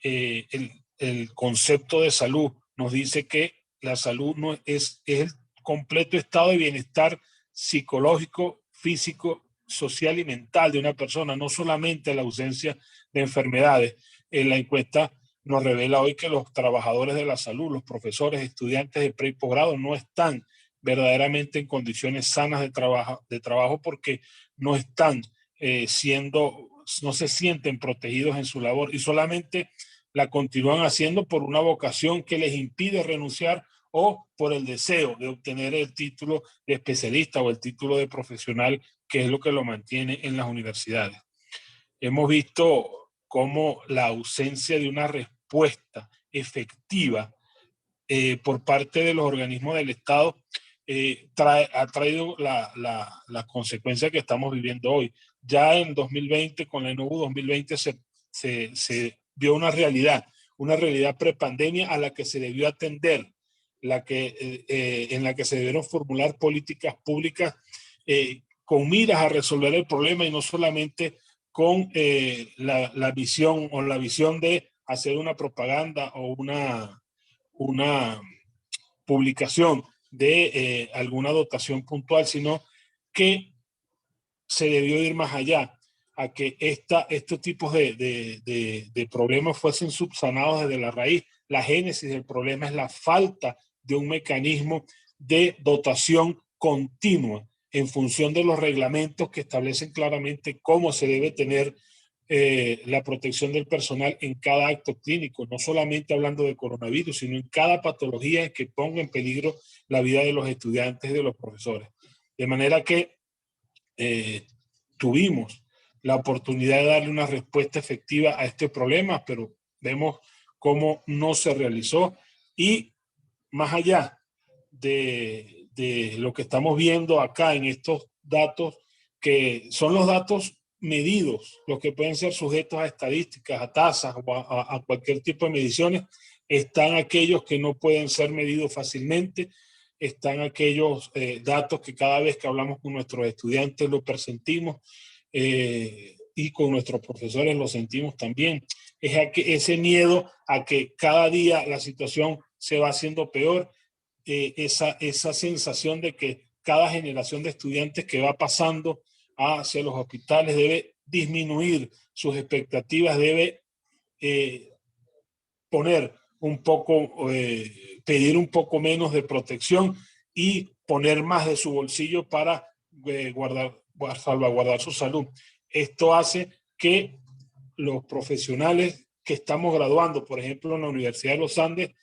el concepto de salud nos dice que la salud no es el completo estado de bienestar psicológico, físico, social y mental de una persona, no solamente la ausencia de enfermedades. La encuesta nos revela hoy que los trabajadores de la salud, los profesores, estudiantes de pre y posgrado no están verdaderamente en condiciones sanas de trabajo porque no están no se sienten protegidos en su labor y solamente la continúan haciendo por una vocación que les impide renunciar o por el deseo de obtener el título de especialista o el título de profesional, que es lo que lo mantiene en las universidades. Hemos visto cómo la ausencia de una respuesta efectiva por parte de los organismos del Estado ha traído la consecuencia que estamos viviendo hoy. Ya en 2020, con la NOU 2020, se vio una realidad prepandemia a la que se debió atender, en la que se debieron formular políticas públicas con miras a resolver el problema y no solamente con la visión de hacer una propaganda o una publicación de alguna dotación puntual, sino que se debió ir más allá, a que estos tipos de problemas fuesen subsanados desde la raíz. La génesis del problema es la falta de un mecanismo de dotación continua en función de los reglamentos que establecen claramente cómo se debe tener la protección del personal en cada acto clínico, no solamente hablando de coronavirus, sino en cada patología que ponga en peligro la vida de los estudiantes y de los profesores. De manera que tuvimos la oportunidad de darle una respuesta efectiva a este problema, pero vemos cómo no se realizó. Y más allá de lo que estamos viendo acá en estos datos, que son los datos medidos, los que pueden ser sujetos a estadísticas, a tasas o a cualquier tipo de mediciones, están aquellos que no pueden ser medidos fácilmente, están aquellos datos que cada vez que hablamos con nuestros estudiantes lo presentimos y con nuestros profesores lo sentimos también. Es ese miedo a que cada día la situación se va haciendo peor, esa sensación de que cada generación de estudiantes que va pasando hacia los hospitales debe disminuir sus expectativas, debe pedir un poco menos de protección y poner más de su bolsillo para salvaguardar su salud. Esto hace que los profesionales que estamos graduando, por ejemplo, en la Universidad de los Andes,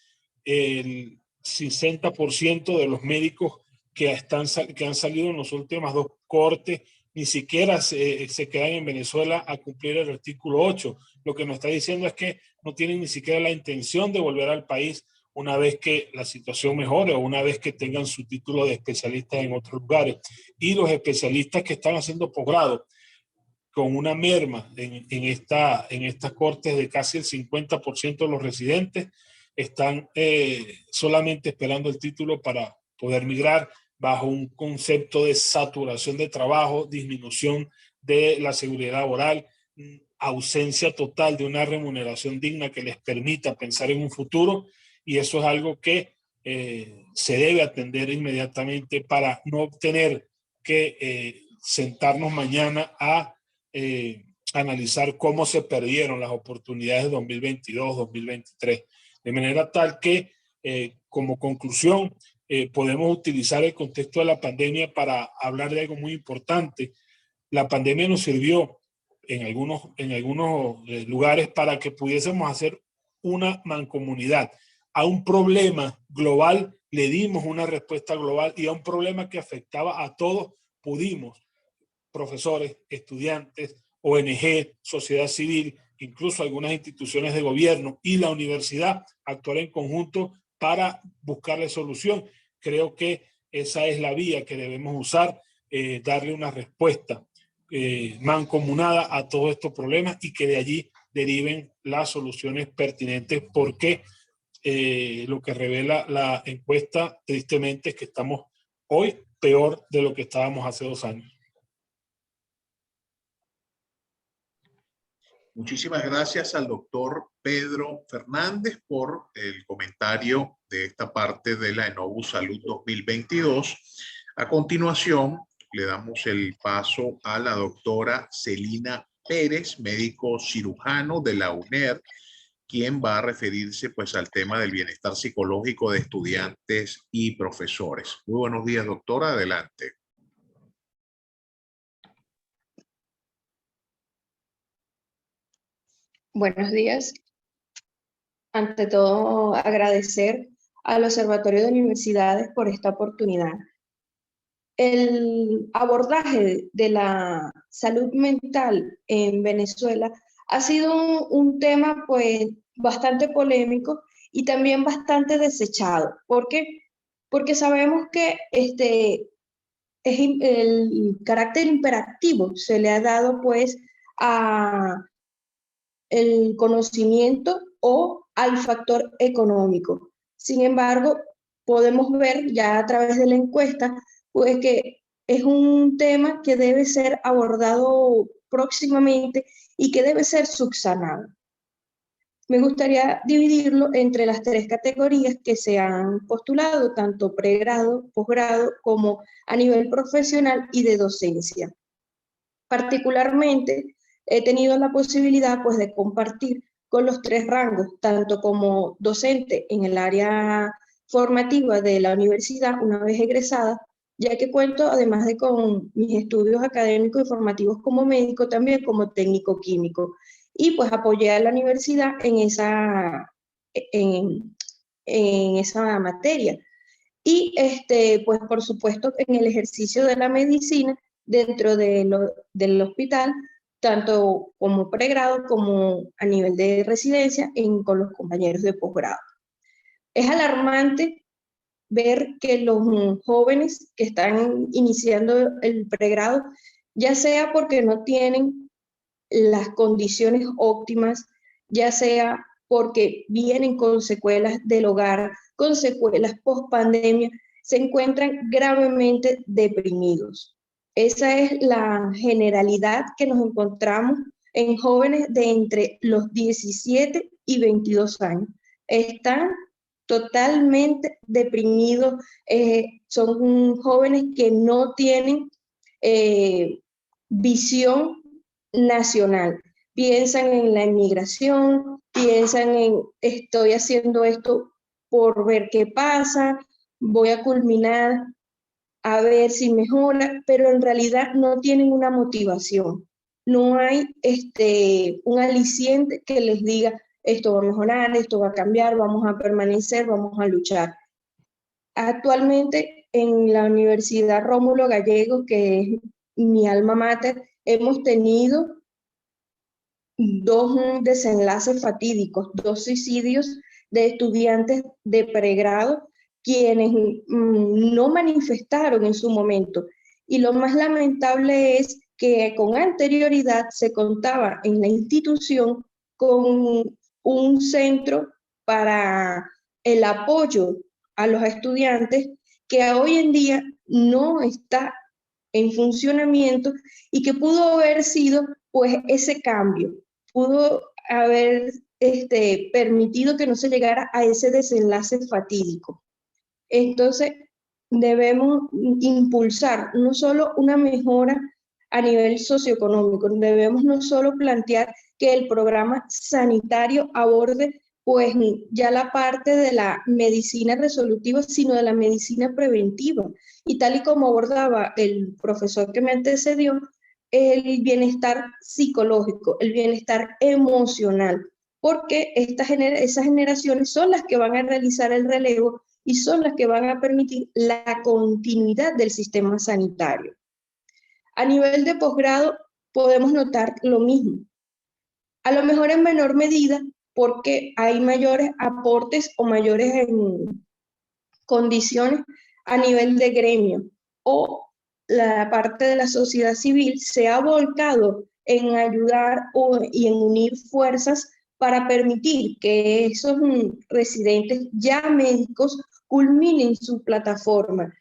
el 60% de los médicos que han salido en las últimas 2 cohortes ni siquiera se quedan en Venezuela a cumplir el artículo 8. Lo que nos está diciendo es que no tienen ni siquiera la intención de volver al país una vez que la situación mejore o una vez que tengan su título de especialistas en otros lugares. Y los especialistas que están haciendo posgrado, con una merma en estas cortes de casi el 50% de los residentes, están solamente esperando el título para poder migrar, bajo un concepto de saturación de trabajo, disminución de la seguridad laboral, ausencia total de una remuneración digna que les permita pensar en un futuro, y eso es algo que se debe atender inmediatamente para no tener que sentarnos mañana a analizar cómo se perdieron las oportunidades de 2022, 2023. De manera tal que, como conclusión, podemos utilizar el contexto de la pandemia para hablar de algo muy importante. La pandemia nos sirvió en algunos lugares para que pudiésemos hacer una mancomunidad. A un problema global le dimos una respuesta global, y a un problema que afectaba a todos pudimos, profesores, estudiantes, ONG, sociedad civil, incluso algunas instituciones de gobierno y la universidad actuar en conjunto para buscarle solución. Creo que esa es la vía que debemos usar, darle una respuesta mancomunada a todos estos problemas y que de allí deriven las soluciones pertinentes, porque lo que revela la encuesta tristemente es que estamos hoy peor de lo que estábamos hace 2 años. Muchísimas gracias al doctor Pedro Fernández por el comentario de esta parte de la Enovu Salud 2022. A continuación, le damos el paso a la doctora Celina Pérez, médico cirujano de la UNER, quien va a referirse pues al tema del bienestar psicológico de estudiantes y profesores. Muy buenos días, doctora, adelante. Buenos días. Ante todo, agradecer al Observatorio de Universidades por esta oportunidad. El abordaje de la salud mental en Venezuela ha sido un tema pues bastante polémico y también bastante desechado. ¿Por qué? Porque sabemos que el carácter imperativo se le ha dado pues a el conocimiento o al factor económico. Sin embargo, podemos ver ya a través de la encuesta pues que es un tema que debe ser abordado próximamente y que debe ser subsanado. Me gustaría dividirlo entre las 3 categorías que se han postulado, tanto pregrado, posgrado, como a nivel profesional y de docencia. Particularmente, he tenido la posibilidad pues de compartir con los 3 rangos, tanto como docente en el área formativa de la universidad una vez egresada, ya que cuento además de con mis estudios académicos y formativos como médico, también como técnico químico, y pues apoyé a la universidad en esa materia. Y pues por supuesto en el ejercicio de la medicina dentro del hospital, tanto como pregrado como a nivel de residencia con los compañeros de posgrado. Es alarmante ver que los jóvenes que están iniciando el pregrado, ya sea porque no tienen las condiciones óptimas, ya sea porque vienen con secuelas del hogar, con secuelas post pandemia, se encuentran gravemente deprimidos. Esa es la generalidad que nos encontramos en jóvenes de entre los 17 y 22 años. Están totalmente deprimidos, son jóvenes que no tienen visión nacional. Piensan en la inmigración, piensan en estoy haciendo esto por ver qué pasa, voy a culminar a ver si mejora, pero en realidad no tienen una motivación. No hay un aliciente que les diga esto va a mejorar, esto va a cambiar, vamos a permanecer, vamos a luchar. Actualmente en la Universidad Rómulo Gallegos, que es mi alma mater, hemos tenido 2 desenlaces fatídicos, 2 suicidios de estudiantes de pregrado, quienes no manifestaron en su momento. Y lo más lamentable es que con anterioridad se contaba en la institución con un centro para el apoyo a los estudiantes que hoy en día no está en funcionamiento y que pudo haber sido pues ese cambio, pudo haber permitido que no se llegara a ese desenlace fatídico. Entonces, debemos impulsar no solo una mejora a nivel socioeconómico, debemos no solo plantear que el programa sanitario aborde pues ya la parte de la medicina resolutiva, sino de la medicina preventiva. Y tal y como abordaba el profesor que me antecedió, el bienestar psicológico, el bienestar emocional, porque esas generaciones son las que van a realizar el relevo y son las que van a permitir la continuidad del sistema sanitario. A nivel de posgrado podemos notar lo mismo. A lo mejor en menor medida porque hay mayores aportes o mayores condiciones a nivel de gremio, o la parte de la sociedad civil se ha volcado en ayudar y en unir fuerzas para permitir que esos residentes ya médicos culminen su plataforma.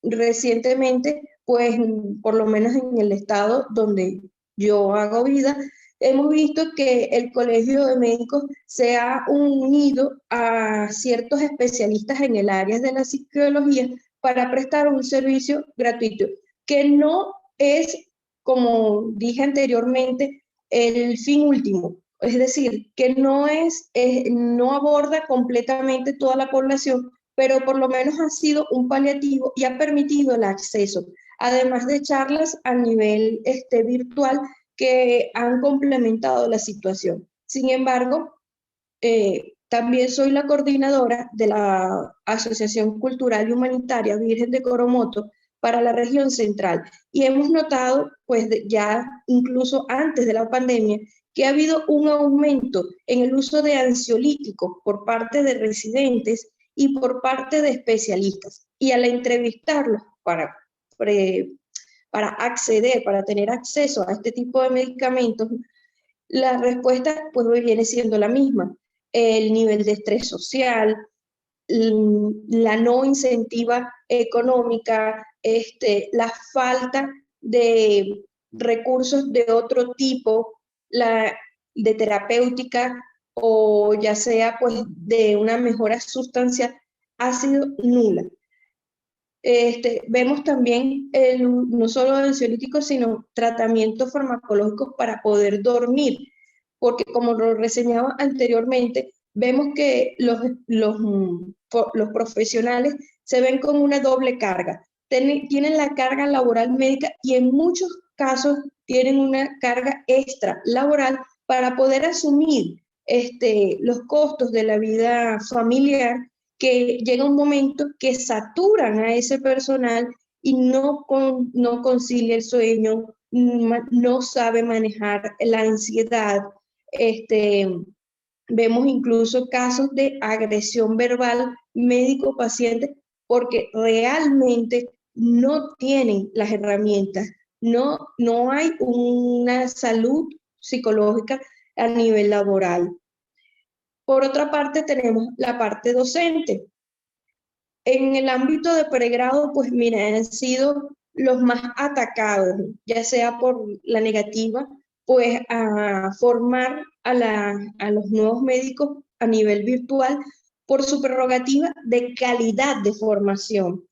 Recientemente, pues por lo menos en el estado donde yo hago vida, hemos visto que el Colegio de Médicos se ha unido a ciertos especialistas en el área de la psicología para prestar un servicio gratuito, que no es, como dije anteriormente, el fin último. Es decir, que no aborda completamente toda la población, pero por lo menos ha sido un paliativo y ha permitido el acceso, además de charlas a nivel virtual que han complementado la situación. Sin embargo, también soy la coordinadora de la Asociación Cultural y Humanitaria Virgen de Coromoto para la región central, y hemos notado, pues ya incluso antes de la pandemia, que ha habido un aumento en el uso de ansiolíticos por parte de residentes y por parte de especialistas. Y al entrevistarlos para acceder, para tener acceso a este tipo de medicamentos, la respuesta pues viene siendo la misma. El nivel de estrés social, la no incentiva económica, la falta de recursos de otro tipo, de terapéutica o ya sea pues de una mejora sustancial, ha sido nula. Vemos también no solo ansiolíticos, sino tratamientos farmacológicos para poder dormir, porque como lo reseñaba anteriormente, vemos que los profesionales se ven con una doble carga. Tienen la carga laboral médica y en muchos casos tienen una carga extra laboral para poder asumir los costos de la vida familiar, que llega un momento que saturan a ese personal y no concilia el sueño, no sabe manejar la ansiedad. Vemos incluso casos de agresión verbal médico-paciente porque realmente no tienen las herramientas, no hay una salud psicológica a nivel laboral. Por otra parte, tenemos la parte docente. En el ámbito de pregrado, pues mira, han sido los más atacados, ya sea por la negativa, pues a formar a los nuevos médicos a nivel virtual por su prerrogativa de calidad de formación,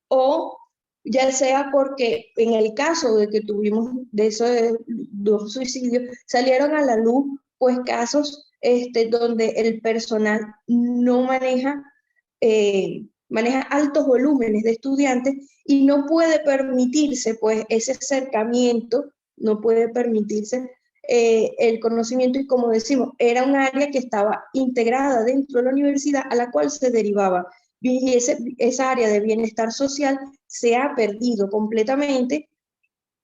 o ya sea porque en el caso de que tuvimos de esos dos suicidios, salieron a la luz pues casos donde el personal no maneja altos volúmenes de estudiantes y no puede permitirse pues ese acercamiento, no puede permitirse el conocimiento, y como decimos, era un área que estaba integrada dentro de la universidad a la cual se derivaba, y esa área de bienestar social se ha perdido completamente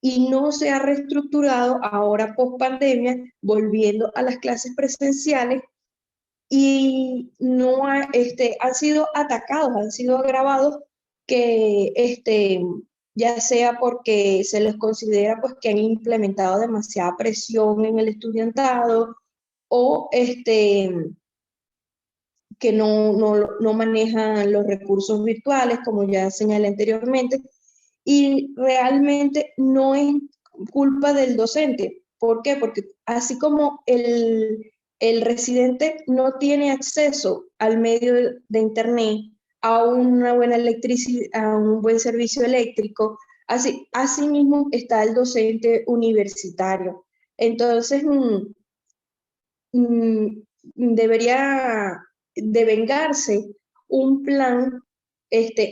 y no se ha reestructurado ahora post pandemia, volviendo a las clases presenciales, y no han sido atacados, han sido agravados, que ya sea porque se les considera pues que han implementado demasiada presión en el estudiantado, o que no manejan los recursos virtuales, como ya señalé anteriormente, y realmente no es culpa del docente. ¿Por qué? Porque así como el residente no tiene acceso al medio de internet, a una buena electricidad, a un buen servicio eléctrico, así mismo está el docente universitario. Entonces, debería devengarse un plan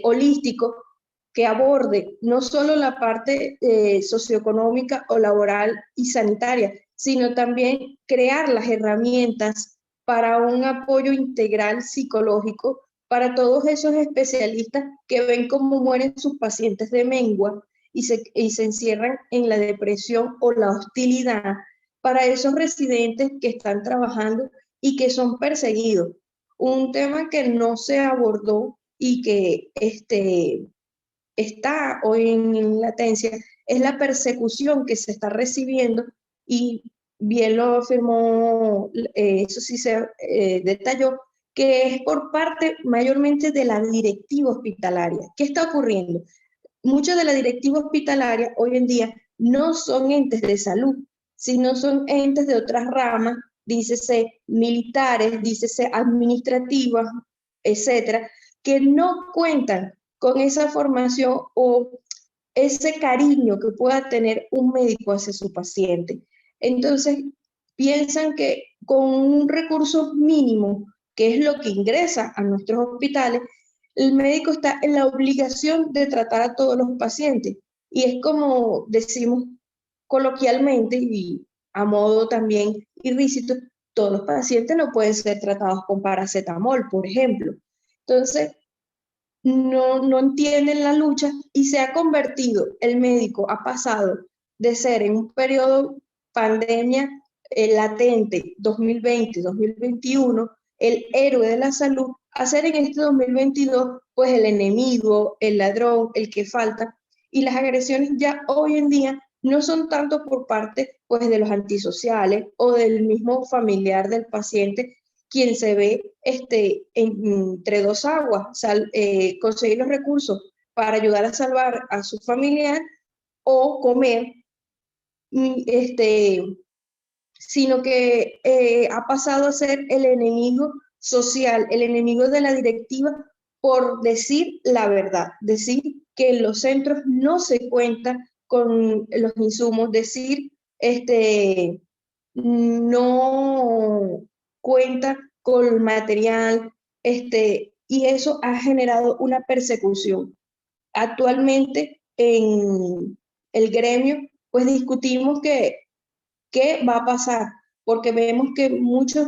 holístico que aborde no solo la parte socioeconómica o laboral y sanitaria, sino también crear las herramientas para un apoyo integral psicológico para todos esos especialistas que ven cómo mueren sus pacientes de mengua y se encierran en la depresión o la hostilidad, para esos residentes que están trabajando y que son perseguidos. Un tema que no se abordó y que está hoy en latencia es la persecución que se está recibiendo, y bien lo afirmó, eso sí se detalló, que es por parte mayormente de la directiva hospitalaria. ¿Qué está ocurriendo? Muchas de la directiva hospitalaria hoy en día no son entes de salud, sino son entes de otras ramas, dícese militares, dícese administrativas, etcétera, que no cuentan con esa formación o ese cariño que pueda tener un médico hacia su paciente. Entonces, piensan que con un recurso mínimo, que es lo que ingresa a nuestros hospitales, el médico está en la obligación de tratar a todos los pacientes. Y es como decimos coloquialmente y a modo también ilícito, todos los pacientes no pueden ser tratados con paracetamol, por ejemplo. Entonces, no entienden la lucha y se ha convertido, el médico ha pasado de ser en un periodo pandemia latente 2020-2021 el héroe de la salud, a ser en este 2022 pues el enemigo, el ladrón, el que falta, y las agresiones ya hoy en día no son tanto por parte pues de los antisociales o del mismo familiar del paciente, quien se ve entre dos aguas, conseguir los recursos para ayudar a salvar a su familiar o comer, sino que ha pasado a ser el enemigo social, el enemigo de la directiva, por decir la verdad, decir que en los centros no se cuenta con los insumos, decir no cuenta con material, y eso ha generado una persecución. Actualmente en el gremio, pues discutimos qué va a pasar, porque vemos que muchos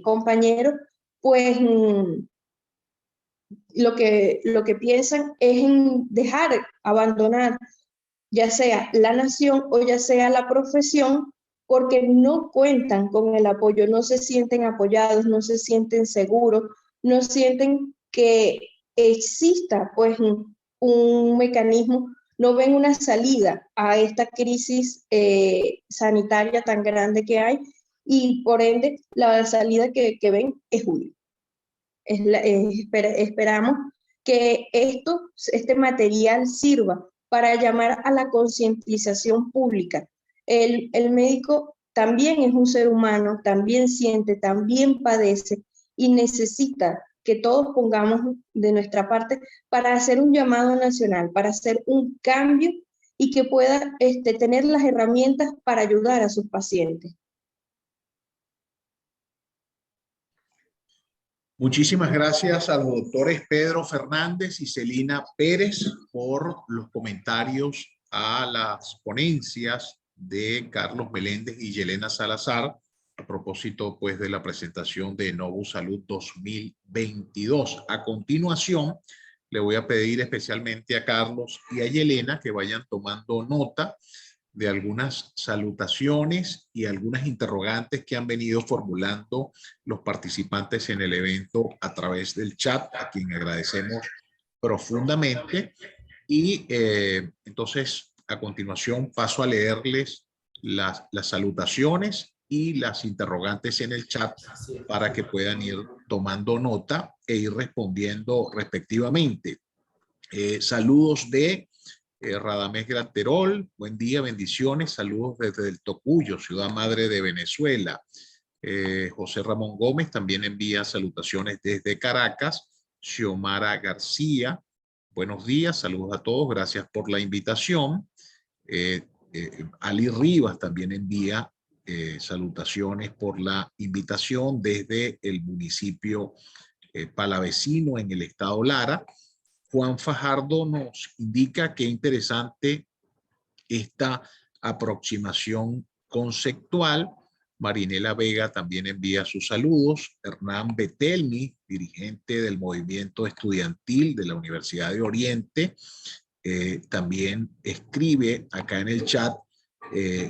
compañeros, pues lo que piensan es en dejar, abandonar, ya sea la nación o ya sea la profesión, porque no cuentan con el apoyo, no se sienten apoyados, no se sienten seguros, no sienten que exista pues un mecanismo, no ven una salida a esta crisis sanitaria tan grande que hay, y por ende la salida que ven es huir. Esperamos que este material sirva para llamar a la concientización pública. El médico también es un ser humano, también siente, también padece, y necesita que todos pongamos de nuestra parte para hacer un llamado nacional, para hacer un cambio y que pueda tener las herramientas para ayudar a sus pacientes. Muchísimas gracias a los doctores Pedro Fernández y Celina Pérez por los comentarios a las ponencias de Carlos Meléndez y Yelena Salazar a propósito pues de la presentación de Novus Salud 2022. A continuación, le voy a pedir especialmente a Carlos y a Yelena que vayan tomando nota de algunas salutaciones y algunas interrogantes que han venido formulando los participantes en el evento a través del chat, a quien agradecemos profundamente. Y entonces, a continuación, paso a leerles las salutaciones y las interrogantes en el chat para que puedan ir tomando nota e ir respondiendo respectivamente. Saludos de Radamés Graterol, buen día, bendiciones, saludos desde el Tocuyo, ciudad madre de Venezuela. José Ramón Gómez también envía salutaciones desde Caracas. Xiomara García, buenos días, saludos a todos, gracias por la invitación. Ali Rivas también envía salutaciones por la invitación desde el municipio palavecino en el estado Lara. Juan Fajardo nos indica qué interesante esta aproximación conceptual. Marinela Vega también envía sus saludos. Hernán Betelmi, dirigente del movimiento estudiantil de la Universidad de Oriente, también escribe acá en el chat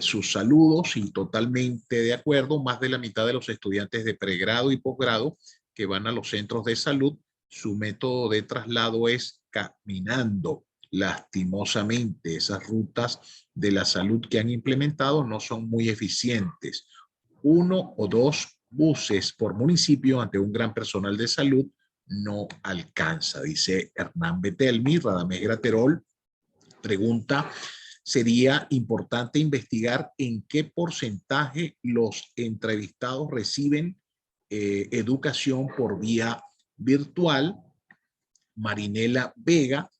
sus saludos y totalmente de acuerdo. Más de la mitad de los estudiantes de pregrado y posgrado que van a los centros de salud, su método de traslado es caminando. Lastimosamente, esas rutas de la salud que han implementado no son muy eficientes. 1 o 2 buses por municipio ante un gran personal de salud no alcanza, dice Hernán Betelmi. Radamés Graterol pregunta: sería importante investigar en qué porcentaje los entrevistados reciben educación por vía virtual. Marinela Vega: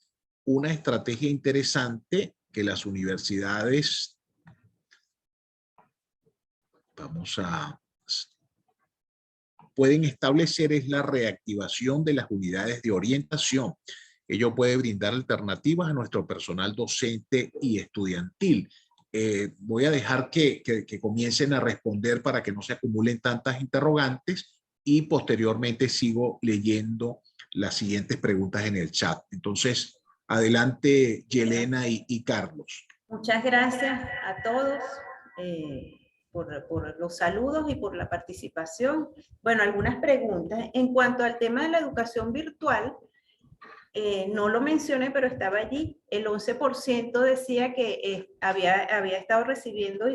una estrategia interesante que las universidades, pueden establecer es la reactivación de las unidades de orientación. Ello puede brindar alternativas a nuestro personal docente y estudiantil. Voy a dejar que comiencen a responder para que no se acumulen tantas interrogantes y posteriormente sigo leyendo las siguientes preguntas en el chat. Entonces, adelante, Yelena y Carlos. Muchas gracias a todos por los saludos y por la participación. Bueno, algunas preguntas. En cuanto al tema de la educación virtual, no lo mencioné, pero estaba allí. El 11% decía que había estado recibiendo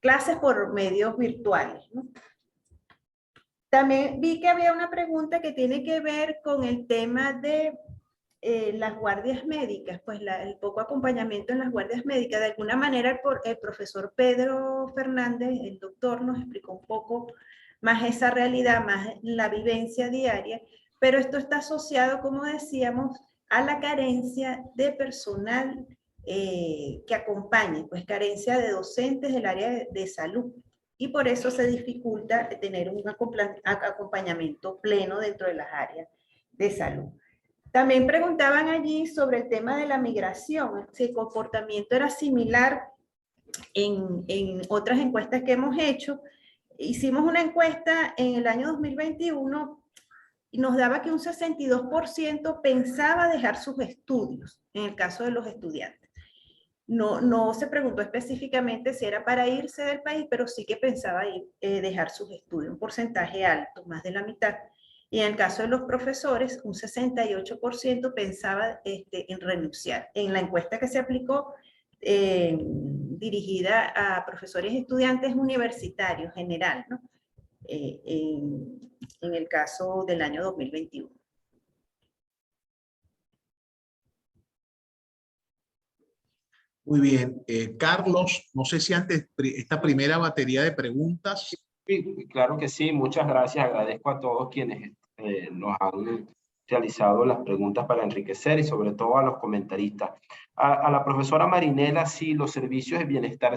clases por medios virtuales, ¿no? También vi que había una pregunta que tiene que ver con el tema de las guardias médicas, pues el poco acompañamiento en las guardias médicas. De alguna manera el profesor Pedro Fernández, el doctor, nos explicó un poco más esa realidad, más la vivencia diaria, pero esto está asociado, como decíamos, a la carencia de personal que acompañe, pues carencia de docentes del área de salud. Y por eso se dificulta tener un acompañamiento pleno dentro de las áreas de salud. También preguntaban allí sobre el tema de la migración, si el comportamiento era similar en otras encuestas que hemos hecho. Hicimos una encuesta en el año 2021 y nos daba que un 62% pensaba dejar sus estudios, en el caso de los estudiantes. No se preguntó específicamente si era para irse del país, pero sí que pensaba dejar sus estudios, un porcentaje alto, más de la mitad. Y en el caso de los profesores, un 68% pensaba en renunciar. En la encuesta que se aplicó, dirigida a profesores y estudiantes universitarios general, ¿no? En el caso del año 2021. Muy bien. Carlos, no sé si antes esta primera batería de preguntas. Sí, claro que sí. Muchas gracias. Agradezco a todos quienes nos han realizado las preguntas para enriquecer y sobre todo a los comentaristas. A la profesora Marinela, sí, los servicios de bienestar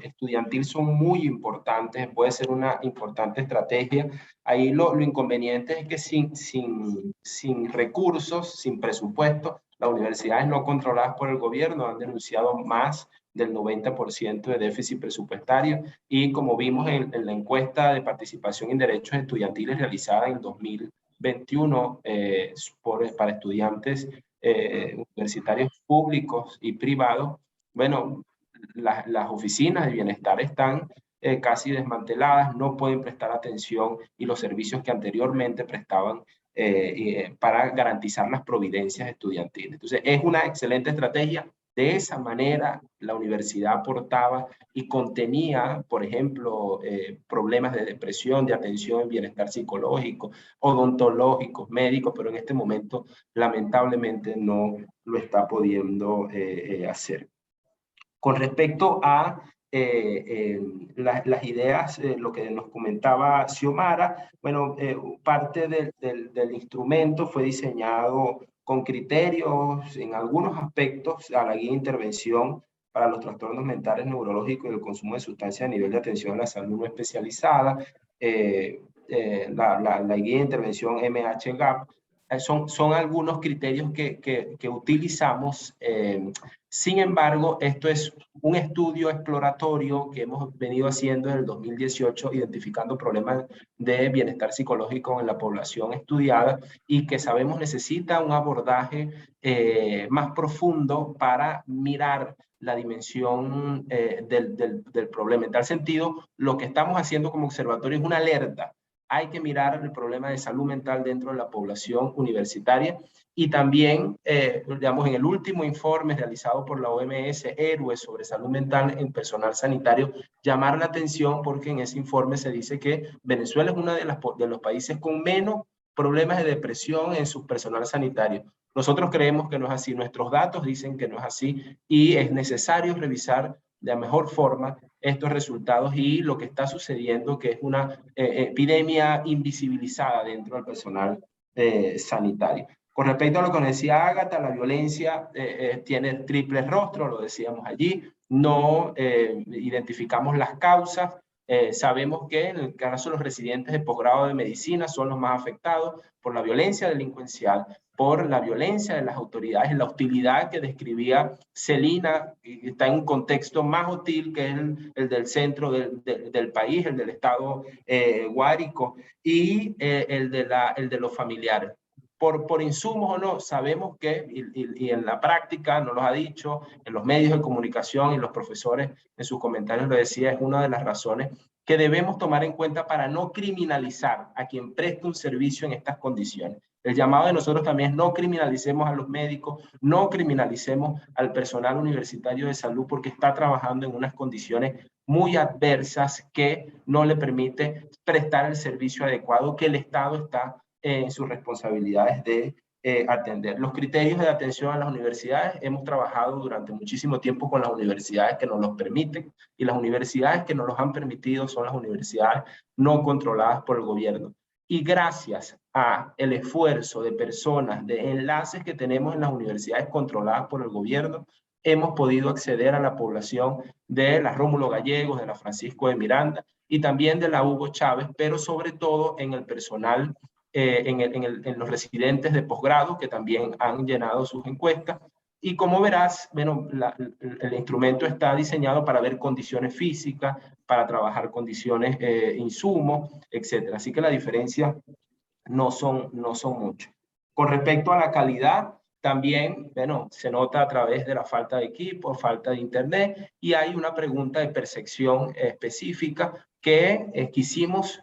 estudiantil son muy importantes, puede ser una importante estrategia. Ahí lo inconveniente es que sin recursos, sin presupuesto, las universidades no controladas por el gobierno han denunciado más del 90% de déficit presupuestario y como vimos en la encuesta de participación en derechos estudiantiles realizada en 2021 para estudiantes universitarios públicos y privados, bueno, las oficinas de bienestar están casi desmanteladas, no pueden prestar atención y los servicios que anteriormente prestaban para garantizar las providencias estudiantiles. Entonces, es una excelente estrategia. De esa manera, la universidad aportaba y contenía, por ejemplo, problemas de depresión, de atención, bienestar psicológico, odontológicos, médicos, pero en este momento, lamentablemente, no lo está pudiendo hacer. Con respecto a las ideas, lo que nos comentaba Xiomara, bueno, parte del instrumento fue diseñado con criterios en algunos aspectos a la guía de intervención para los trastornos mentales neurológicos y el consumo de sustancias a nivel de atención a la salud no especializada, la guía de intervención MHGAP, Son algunos criterios que utilizamos. Sin embargo, esto es un estudio exploratorio que hemos venido haciendo desde el 2018, identificando problemas de bienestar psicológico en la población estudiada y que sabemos necesita un abordaje más profundo para mirar la dimensión del problema. En tal sentido, lo que estamos haciendo como observatorio es una alerta. Hay que mirar el problema de salud mental dentro de la población universitaria y también, digamos, en el último informe realizado por la OMS, Héroes sobre salud mental en personal sanitario, llamar la atención porque en ese informe se dice que Venezuela es uno de los países con menos problemas de depresión en su personal sanitario. Nosotros creemos que no es así, nuestros datos dicen que no es así y es necesario revisar de la mejor forma estos resultados y lo que está sucediendo, que es una epidemia invisibilizada dentro del personal sanitario. Con respecto a lo que nos decía Ágata, la violencia tiene triple rostro, lo decíamos allí, no identificamos las causas, sabemos que en el caso de los residentes de posgrado de medicina son los más afectados por la violencia delincuencial, por la violencia de las autoridades, la hostilidad que describía Celina, que está en un contexto más hostil que el del centro del país, el del estado Guárico, y el de los familiares. Por insumos o no, sabemos que, y en la práctica nos lo ha dicho, en los medios de comunicación y los profesores en sus comentarios lo decía, es una de las razones que debemos tomar en cuenta para no criminalizar a quien presta un servicio en estas condiciones. El llamado de nosotros también es no criminalicemos a los médicos, no criminalicemos al personal universitario de salud porque está trabajando en unas condiciones muy adversas que no le permite prestar el servicio adecuado que el Estado está en sus responsabilidades de atender. Los criterios de atención a las universidades, hemos trabajado durante muchísimo tiempo con las universidades que nos los permiten y las universidades que nos los han permitido son las universidades no controladas por el gobierno. Y gracias a el esfuerzo de personas, de enlaces que tenemos en las universidades controladas por el gobierno, hemos podido acceder a la población de la Rómulo Gallegos, de la Francisco de Miranda y también de la Hugo Chávez, pero sobre todo en el personal en los residentes de posgrado que también han llenado sus encuestas. Y como verás, bueno, el instrumento está diseñado para ver condiciones físicas, para trabajar condiciones, insumos, etc. Así que la diferencia no son mucho. Con respecto a la calidad, también, bueno, se nota a través de la falta de equipo, falta de internet, y hay una pregunta de percepción específica que quisimos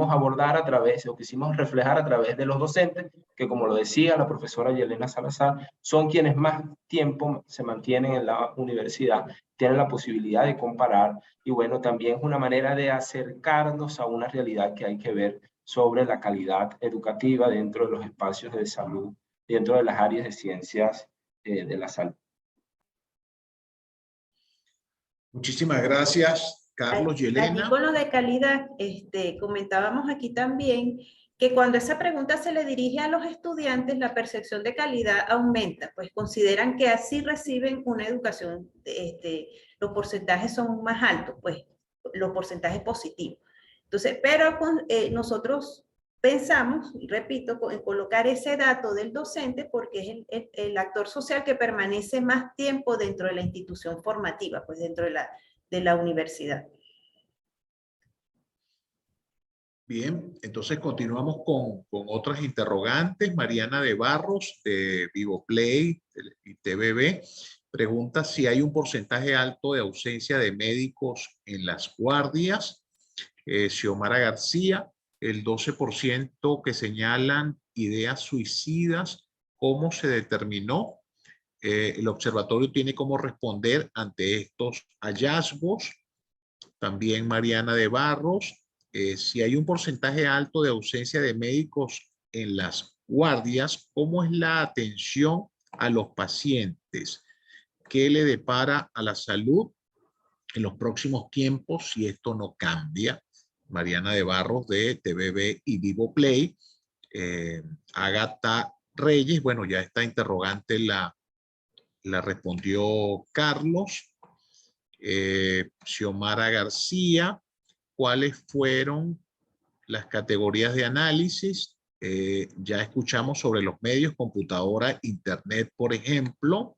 abordar a través, o quisimos reflejar a través de los docentes, que como lo decía la profesora Yelena Salazar, son quienes más tiempo se mantienen en la universidad, tienen la posibilidad de comparar, y bueno, también es una manera de acercarnos a una realidad que hay que ver sobre la calidad educativa dentro de los espacios de salud, dentro de las áreas de ciencias de la salud. Muchísimas gracias, Carlos. Yelena. Aquí con lo de calidad, comentábamos aquí también que cuando esa pregunta se le dirige a los estudiantes, la percepción de calidad aumenta, pues consideran que así reciben una educación, los porcentajes son más altos, pues los porcentajes positivos. Entonces, pero nosotros pensamos, y repito, en colocar ese dato del docente porque es el actor social que permanece más tiempo dentro de la institución formativa, pues dentro de la universidad. Bien, entonces continuamos con otras interrogantes. Mariana de Barros, de Vivoplay y TVB, pregunta si hay un porcentaje alto de ausencia de médicos en las guardias. Xiomara García, el 12% que señalan ideas suicidas, ¿cómo se determinó? El observatorio tiene cómo responder ante estos hallazgos. También Mariana de Barros, si hay un porcentaje alto de ausencia de médicos en las guardias, ¿cómo es la atención a los pacientes? ¿Qué le depara a la salud en los próximos tiempos si esto no cambia? Mariana de Barros de TVB y Vivoplay. Ágata Reyes, bueno, ya esta interrogante la respondió Carlos. Xiomara García, ¿cuáles fueron las categorías de análisis? Ya escuchamos sobre los medios, computadora, internet, por ejemplo.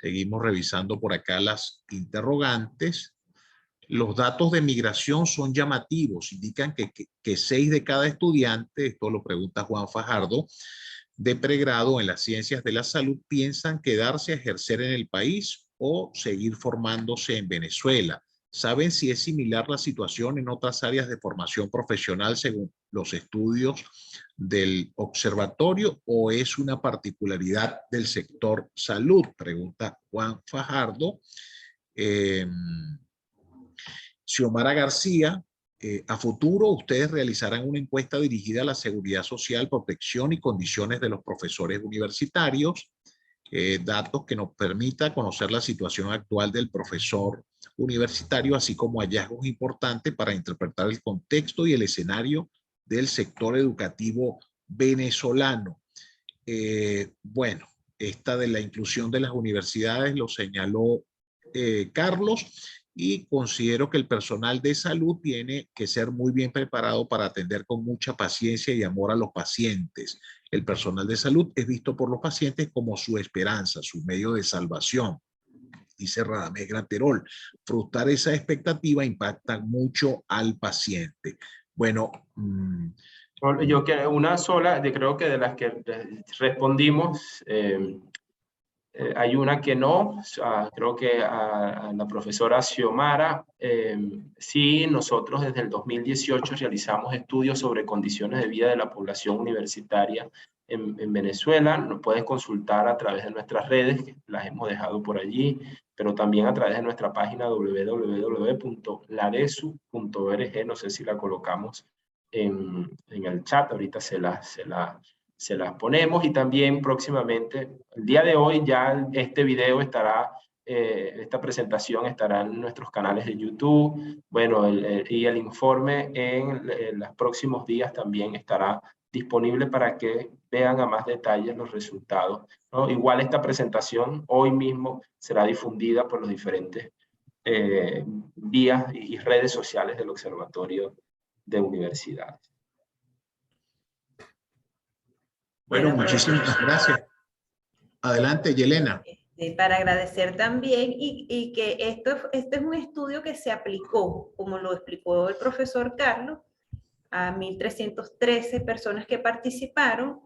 Seguimos revisando por acá las interrogantes. Los datos de migración son llamativos, indican que 6 de cada estudiante, esto lo pregunta Juan Fajardo, de pregrado en las ciencias de la salud, piensan quedarse a ejercer en el país o seguir formándose en Venezuela. ¿Saben si es similar la situación en otras áreas de formación profesional según los estudios del observatorio o es una particularidad del sector salud? Pregunta Juan Fajardo. Xiomara García, a futuro ustedes realizarán una encuesta dirigida a la seguridad social, protección y condiciones de los profesores universitarios, datos que nos permita conocer la situación actual del profesor universitario, así como hallazgos importantes para interpretar el contexto y el escenario del sector educativo venezolano. Bueno, esta de la inclusión de las universidades lo señaló Carlos, y considero que el personal de salud tiene que ser muy bien preparado para atender con mucha paciencia y amor a los pacientes. El personal de salud es visto por los pacientes como su esperanza, su medio de salvación. Dice Radamés Graterol, frustrar esa expectativa impacta mucho al paciente. Bueno, yo que una sola, creo que de las que respondimos, hay una que no, creo que a la profesora Xiomara, sí, nosotros desde el 2018 realizamos estudios sobre condiciones de vida de la población universitaria en Venezuela. Nos puedes consultar a través de nuestras redes, que las hemos dejado por allí, pero también a través de nuestra página www.laresu.org, no sé si la colocamos en el chat, ahorita se las ponemos, y también próximamente, el día de hoy ya este video estará, esta presentación estará en nuestros canales de YouTube, bueno, y el informe en los próximos días también estará disponible para que vean a más detalles los resultados, ¿no? Igual esta presentación hoy mismo será difundida por los diferentes vías y redes sociales del Observatorio de Universidades. bueno, muchísimas gracias. Adelante, Yelena. Para agradecer también y que este es un estudio que se aplicó, como lo explicó el profesor Carlos, a 1.313 personas que participaron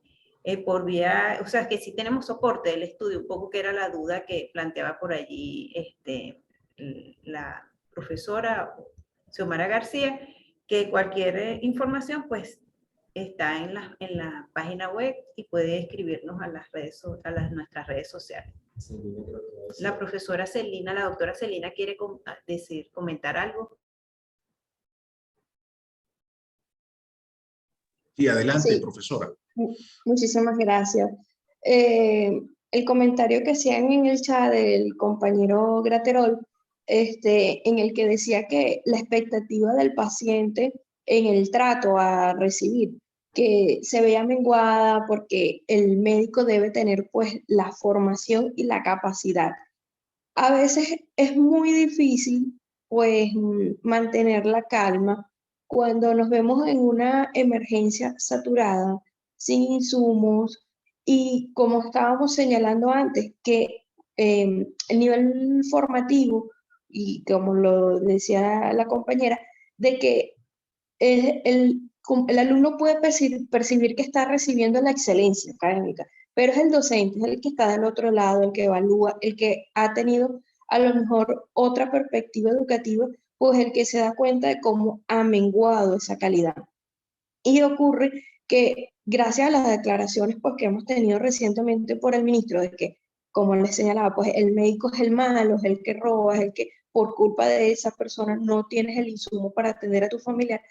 por vía, o sea, que sí tenemos soporte del estudio, un poco que era la duda que planteaba por allí la profesora Xiomara García, que cualquier información pues está en la página web y puede escribirnos a nuestras redes sociales. La profesora Celina, la doctora Celina quiere comentar algo. Sí, adelante, Sí. profesora. Muchísimas gracias. El comentario que hacían en el chat del compañero Graterol, en el que decía que la expectativa del paciente en el trato a recibir, que se veía menguada porque el médico debe tener pues la formación y la capacidad. A veces es muy difícil pues mantener la calma cuando nos vemos en una emergencia saturada, sin insumos y como estábamos señalando antes, que el nivel formativo y como lo decía la compañera, de que el alumno puede percibir que está recibiendo la excelencia académica, pero es el docente, es el que está del otro lado, el que evalúa, el que ha tenido a lo mejor otra perspectiva educativa, pues el que se da cuenta de cómo ha menguado esa calidad. Y ocurre que gracias a las declaraciones pues, que hemos tenido recientemente por el ministro, de que, como les señalaba, pues el médico es el malo, es el que roba, es el que por culpa de esa persona no tienes el insumo para atender a tu familiar,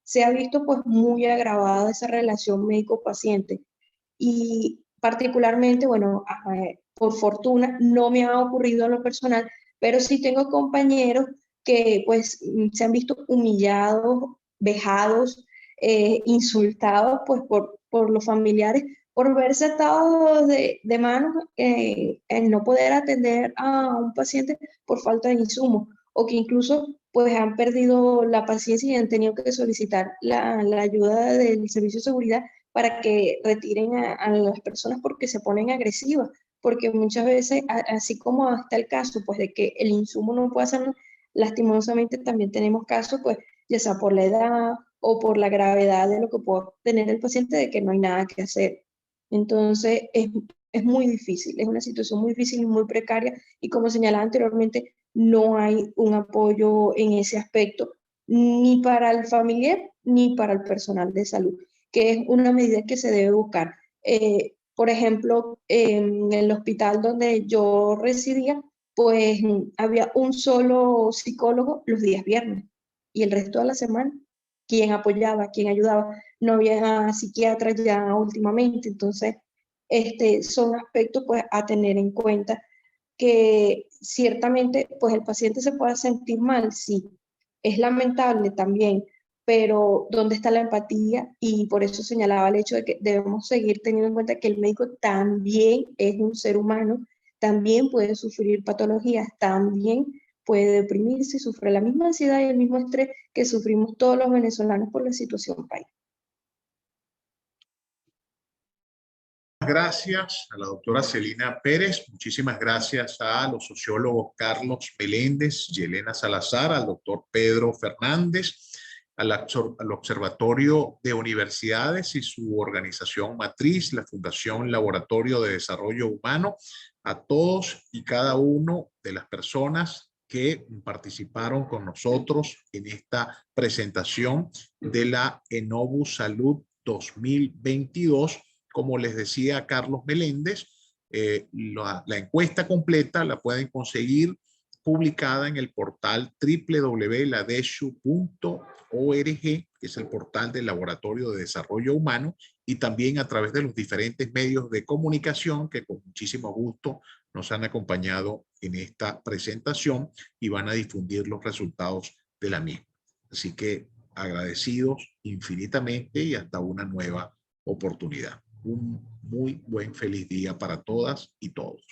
se ha visto pues muy agravada esa relación médico-paciente. Y particularmente, bueno, por fortuna no me ha ocurrido en lo personal, pero sí tengo compañeros que pues se han visto humillados, vejados, insultados pues por los familiares por verse atados de manos en no poder atender a un paciente por falta de insumos, o que incluso pues han perdido la paciencia y han tenido que solicitar la ayuda del Servicio de Seguridad para que retiren a las personas porque se ponen agresivas, porque muchas veces, así como está el caso, pues de que el insumo no puede hacer, lastimosamente también tenemos casos, pues ya sea por la edad o por la gravedad de lo que puede tener el paciente, de que no hay nada que hacer. Entonces, es muy difícil, es una situación muy difícil y muy precaria, y como señalaba anteriormente, no hay un apoyo en ese aspecto, ni para el familiar ni para el personal de salud, que es una medida que se debe buscar. Por ejemplo, en el hospital donde yo residía, pues había un solo psicólogo los días viernes y el resto de la semana, quien apoyaba, quien ayudaba. No había psiquiatras ya últimamente, entonces son aspectos pues a tener en cuenta, que ciertamente pues el paciente se pueda sentir mal, sí, es lamentable también, pero ¿dónde está la empatía? Y por eso señalaba el hecho de que debemos seguir teniendo en cuenta que el médico también es un ser humano, también puede sufrir patologías, también puede deprimirse, sufre la misma ansiedad y el mismo estrés que sufrimos todos los venezolanos por la situación país. Gracias a la doctora Celina Pérez, muchísimas gracias a los sociólogos Carlos Meléndez, Yelena Salazar, al doctor Pedro Fernández, al Observatorio de Universidades y su organización matriz, la Fundación Laboratorio de Desarrollo Humano, a todos y cada uno de las personas que participaron con nosotros en esta presentación de la Enobu Salud 2022. Como les decía Carlos Meléndez, la encuesta completa la pueden conseguir publicada en el portal www.ladeshu.org, que es el portal del Laboratorio de Desarrollo Humano, y también a través de los diferentes medios de comunicación que con muchísimo gusto nos han acompañado en esta presentación y van a difundir los resultados de la misma. Así que agradecidos infinitamente y hasta una nueva oportunidad. Un muy buen feliz día para todas y todos.